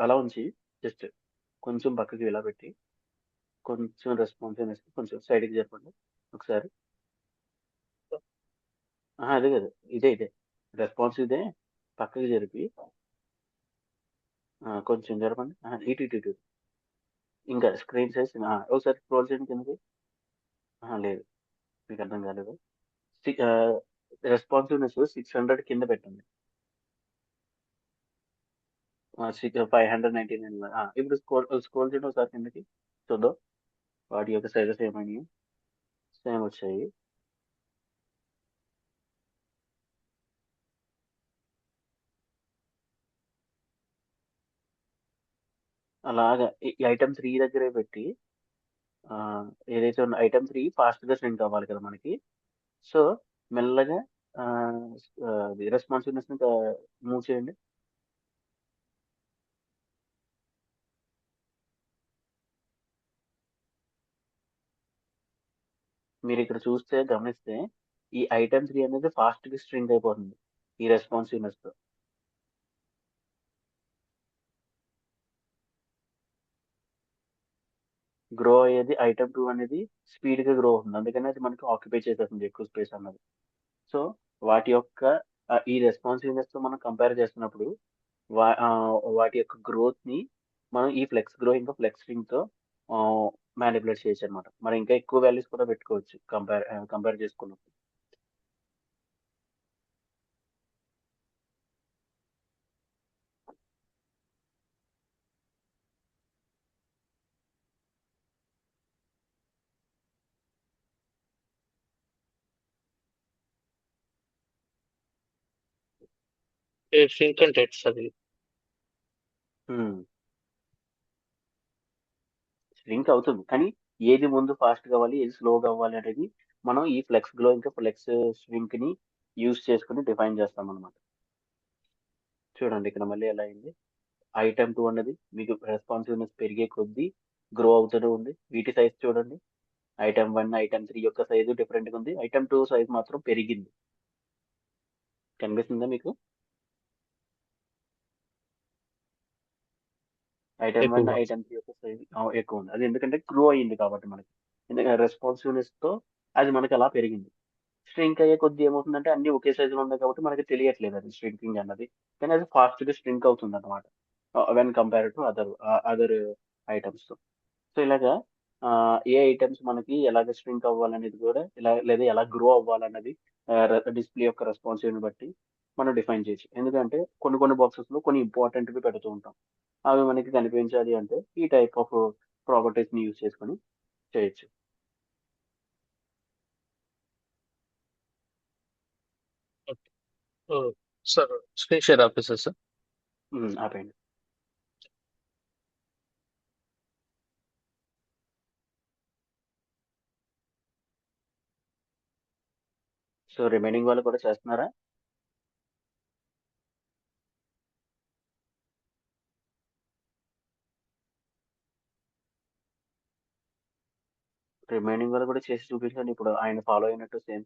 అలా ఉంచి జస్ట్ కొంచెం పక్కకి ఇలా పెట్టి కొంచెం రెస్పాన్సివ్నెస్ కొంచెం సైడ్కి జరపండి ఒకసారి. అదే కదా, ఇదే రెస్పాన్స్ ఇదే పక్కకి జరిపి కొంచెం జరపండి. ఇటు ఇంకా స్క్రీన్ సైజ్ ఒకసారి స్క్రోల్ చేయండి కిందకి. లేదు మీకు అర్థం కాలేదు. రెస్పాన్సివ్నెస్ 600 కింద పెట్టండి. 599. ఇప్పుడు స్క్రోల్ చేయండి ఒకసారి కిందకి చూద్దాం వాటి యొక్క సైజెస్ ఏమైనాయి. సేమ్ వచ్చాయి. అలాగా ఈ ఐటమ్ 3 దగ్గరే పెట్టి ఏదైతే ఉన్న ఐటమ్ 3 ఫాస్ట్గా స్ట్రింక్ అవ్వాలి కదా మనకి. సో మెల్లగా రెస్పాన్సివ్నెస్ మూవ్ చేయండి. మీరు ఇక్కడ చూస్తే గమనిస్తే ఈ ఐటమ్ 3 అనేది ఫాస్ట్గా స్ట్రింక్ అయిపోతుంది ఈ రెస్పాన్సివ్నెస్ తో. గ్రో అయ్యేది ఐటమ్ 2 అనేది స్పీడ్ గా గ్రో అవుతుంది, అందుకని అది మనకి ఆక్యుపై చేసేస్తుంది ఎక్కువ స్పేస్ అన్నది. సో వాటి యొక్క ఈ రెస్పాన్సివ్నెస్ తో మనం కంపేర్ చేస్తున్నప్పుడు వాటి యొక్క గ్రోత్ ని మనం ఈ ఫ్లెక్స్ గ్రో ఇంకా ఫ్లెక్స్ స్ట్రింగ్ తో మ్యానిపులేట్ చేయొచ్చు అనమాట. మనం ఇంకా ఎక్కువ వాల్యూస్ కూడా పెట్టుకోవచ్చు కంపేర్ చేసుకున్నప్పుడు. సింక్ అంటే ఎట్స్ అది స్ట్రింక్ అవుతుంది, కానీ ఏది ముందు ఫాస్ట్ కావాలి ఏది స్లోగా అవ్వాలి అనేది మనం ఈ ఫ్లెక్స్ గ్లో ఇంకా ఫ్లెక్స్ స్ట్రింక్ ని యూజ్ చేసుకుని డిఫైన్ చేస్తాం అనమాట. చూడండి ఇక్కడ మళ్ళీ ఎలా అయింది. ఐటమ్ 2 అన్నది మీకు రెస్పాన్సివ్నెస్ పెరిగే కొద్దీ గ్రో అవుతూనే ఉంది. వీటి సైజ్ చూడండి, ఐటమ్ 1 ఐటమ్ 3 యొక్క సైజు డిఫరెంట్ గా ఉంది, ఐటమ్ 2 సైజ్ మాత్రం పెరిగింది. కనిపిస్తుందా మీకు? ఐటమ్ 1 ఎక్కువ ఐటమ్ 3 యొక్క సైజ్ ఎక్కువ ఉంది, అది ఎందుకంటే గ్రో అయ్యింది కాబట్టి మనకి. ఎందుకంటే రెస్పాన్సివ్నెస్ తో అది మనకి అలా పెరిగింది. స్ట్రింక్ అయ్యే కొద్ది ఏమవుతుందంటే అన్ని ఒకే సైజులో ఉన్నాయి కాబట్టి మనకి తెలియట్లేదు అది స్ట్రింకింగ్ అన్నది, కానీ అది ఫాస్ట్ గా స్ట్రింక్ అవుతుంది అనమాట when compare to other items. So ఇలాగా ఏ ఐటమ్స్ మనకి ఎలాగ స్ట్రింక్ అవ్వాలనేది కూడా లేదా ఎలా గ్రో అవ్వాలన్నది డిస్ప్లే యొక్క రెస్పాన్సివ్ ని బట్టి మనం డిఫైన్ చేయొచ్చు. ఎందుకంటే కొన్ని బాక్సెస్ లో కొన్ని ఇంపార్టెంట్ వి పెడుతూ ఉంటాం, అవి మనకి కనిపించాలి అంటే ఈ టైప్ ఆఫ్ ప్రాపర్టీస్ ని యూజ్ చేసుకొని చేయొచ్చు. సార్ స్క్రీన్ షేర్ ఆపేసా సార్. ఆపేయండి. సో రిమైనింగ్ వాళ్ళు కూడా చేస్తున్నారా? రిమైనింగ్ వాళ్ళు కూడా చేసి చూపించండి ఇప్పుడు ఆయన ఫాలో అయినట్టు సేమ్.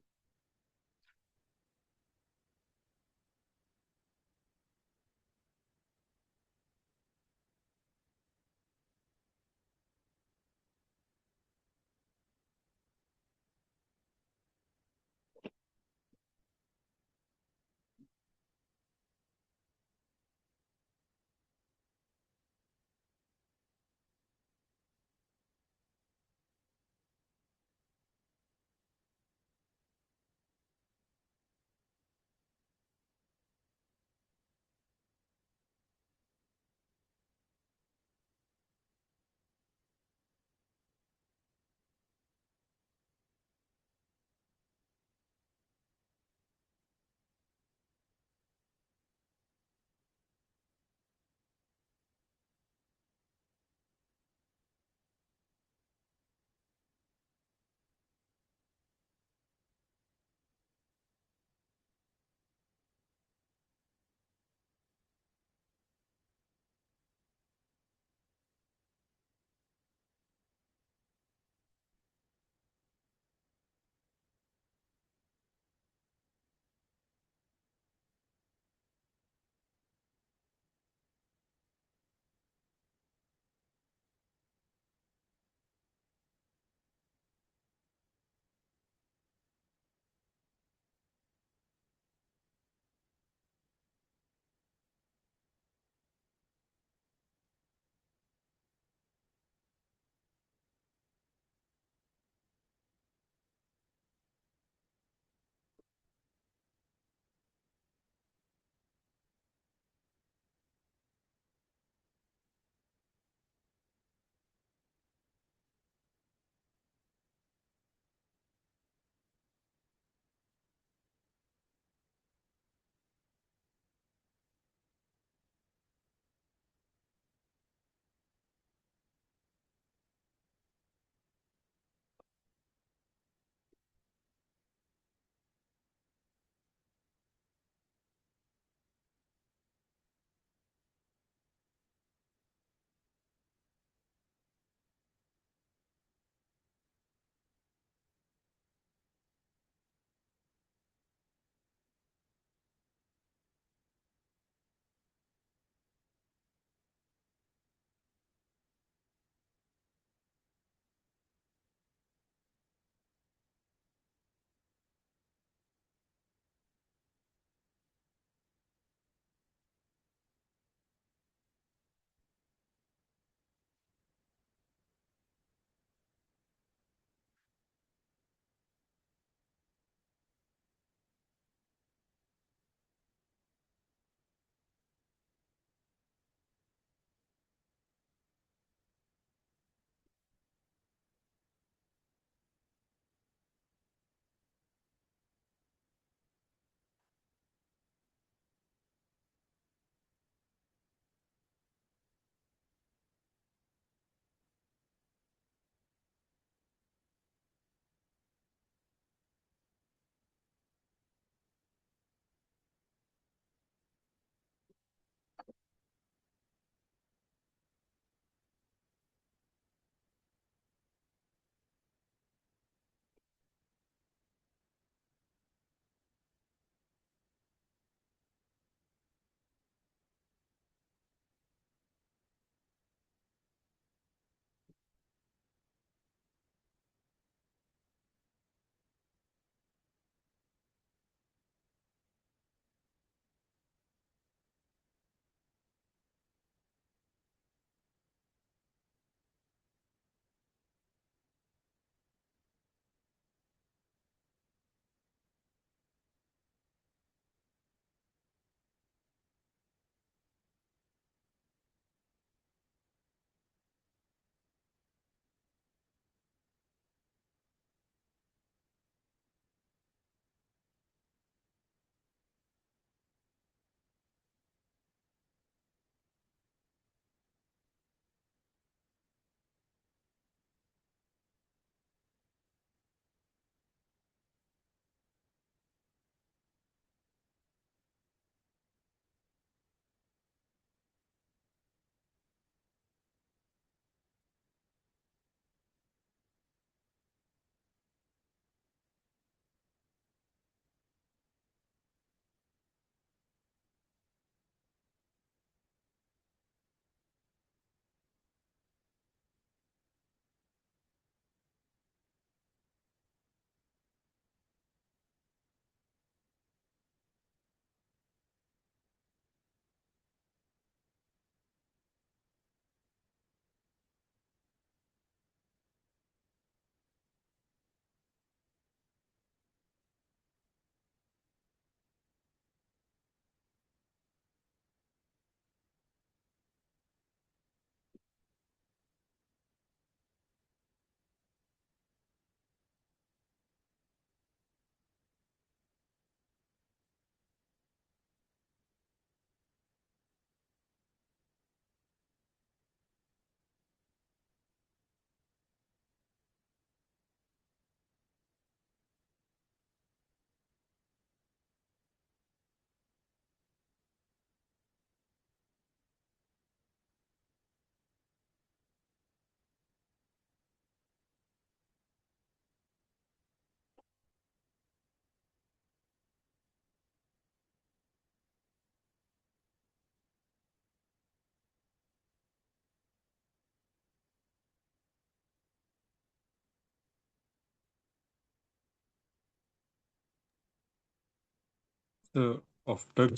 ఆఫ్టర్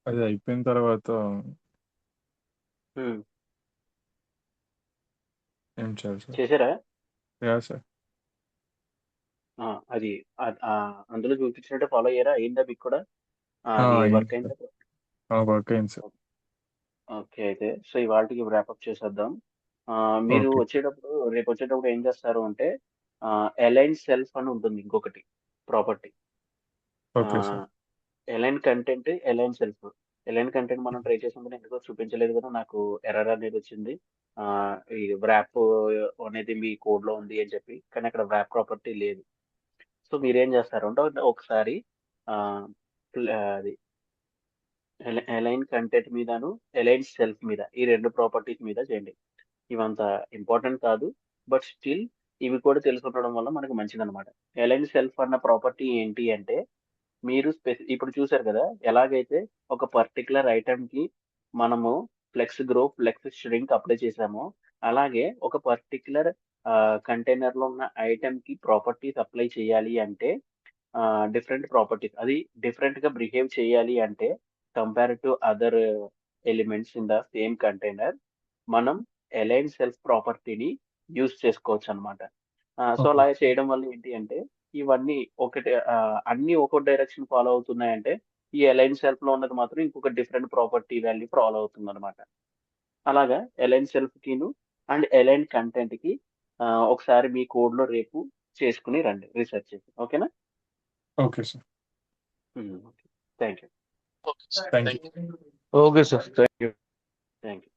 అది అయిపోయిన తర్వాత ఉమ్, ఏం చేయాలి సార్? చేశారా? సార్. అది అందులో చూపించినట్టు ఫాలో అయ్యారా? అయిందా మీకు కూడా? అది అయింది వర్క్ సార్. అయిందా? వర్క్ అయింది సార్. ఓకే, అయితే సో ఇవాళకి ర్యాపప్ చేసేద్దాం. మీరు ఓకే. రేపు వచ్చేటప్పుడు ఏం చేస్తారు అంటే అలైన్ సెల్ఫ్ అని ఉంటుంది ఇంకొకటి property. Okay sir. Align content, align self. Align content మనం ట్రై చేసినప్పుడు ఎందుకో చూపించలేదు కదా, నాకు ఎర్రర్ అనేది వచ్చింది. ఆ, ఈ వ్రాప్ అనేది మీ కోడ్ లో ఉంది అని చెప్పి, కానీ అక్కడ వ్రాప్ ప్రాపర్టీ లేదు. సో మీరేం చేస్తారు అంటే ఒకసారి ఆ, అది అలైన్ కంటెంట్ మీదను అలైన్ సెల్ఫ్ మీద, ఈ రెండు ప్రాపర్టీస్ మీద చేయండి. ఇవంత ఇంపార్టెంట్ కాదు, బట్ స్టిల్ ఇవి కూడా తెలుసుకుండడం వల్ల మనకు మంచిదన్నమాట. అలైన్ సెల్ఫ్ అన్న ప్రాపర్టీ ఏంటి అంటే, మీరు ఇప్పుడు చూసారు కదా, ఎలాగైతే ఒక పర్టికులర్ ఐటమ్ కి మనము flex grow, flex shrink apply చేసామో, అలాగే ఒక పర్టికులర్ కంటైనర్ లో ఉన్న ఐటమ్ కి ప్రాపర్టీస్ అప్లై చేయాలి అంటే, డిఫరెంట్ ప్రాపర్టీస్ అది డిఫరెంట్ గా బిహేవ్ చేయాలి అంటే, compare to other elements in the same container, మనం అలైన్ సెల్ఫ్ ప్రాపర్టీని యూజ్ చేసుకోవచ్చు అనమాట. So okay. అలా చేయడం వల్ల ఏంటి అంటే, ఇవన్నీ అన్ని ఒక డైరెక్షన్ ఫాలో అవుతున్నాయంటే, ఈ అలైన్ సెల్ఫ్ లో ఉన్నది మాత్రం ఇంకొక డిఫరెంట్ ప్రాపర్టీ వాల్యూ ఫాలో అవుతుంది అనమాట. అలాగా అలైన్ సెల్ఫ్ కిను అండ్ అలైన్ కంటెంట్ కి ఒకసారి మీ కోడ్ లో రేపు చేసుకుని రండి, రీసెర్చ్ చేసి. ఓకేనా? Okay sir. Thank you. Okay sir. Thank thank you. You. Okay sir, thank you. Thank you.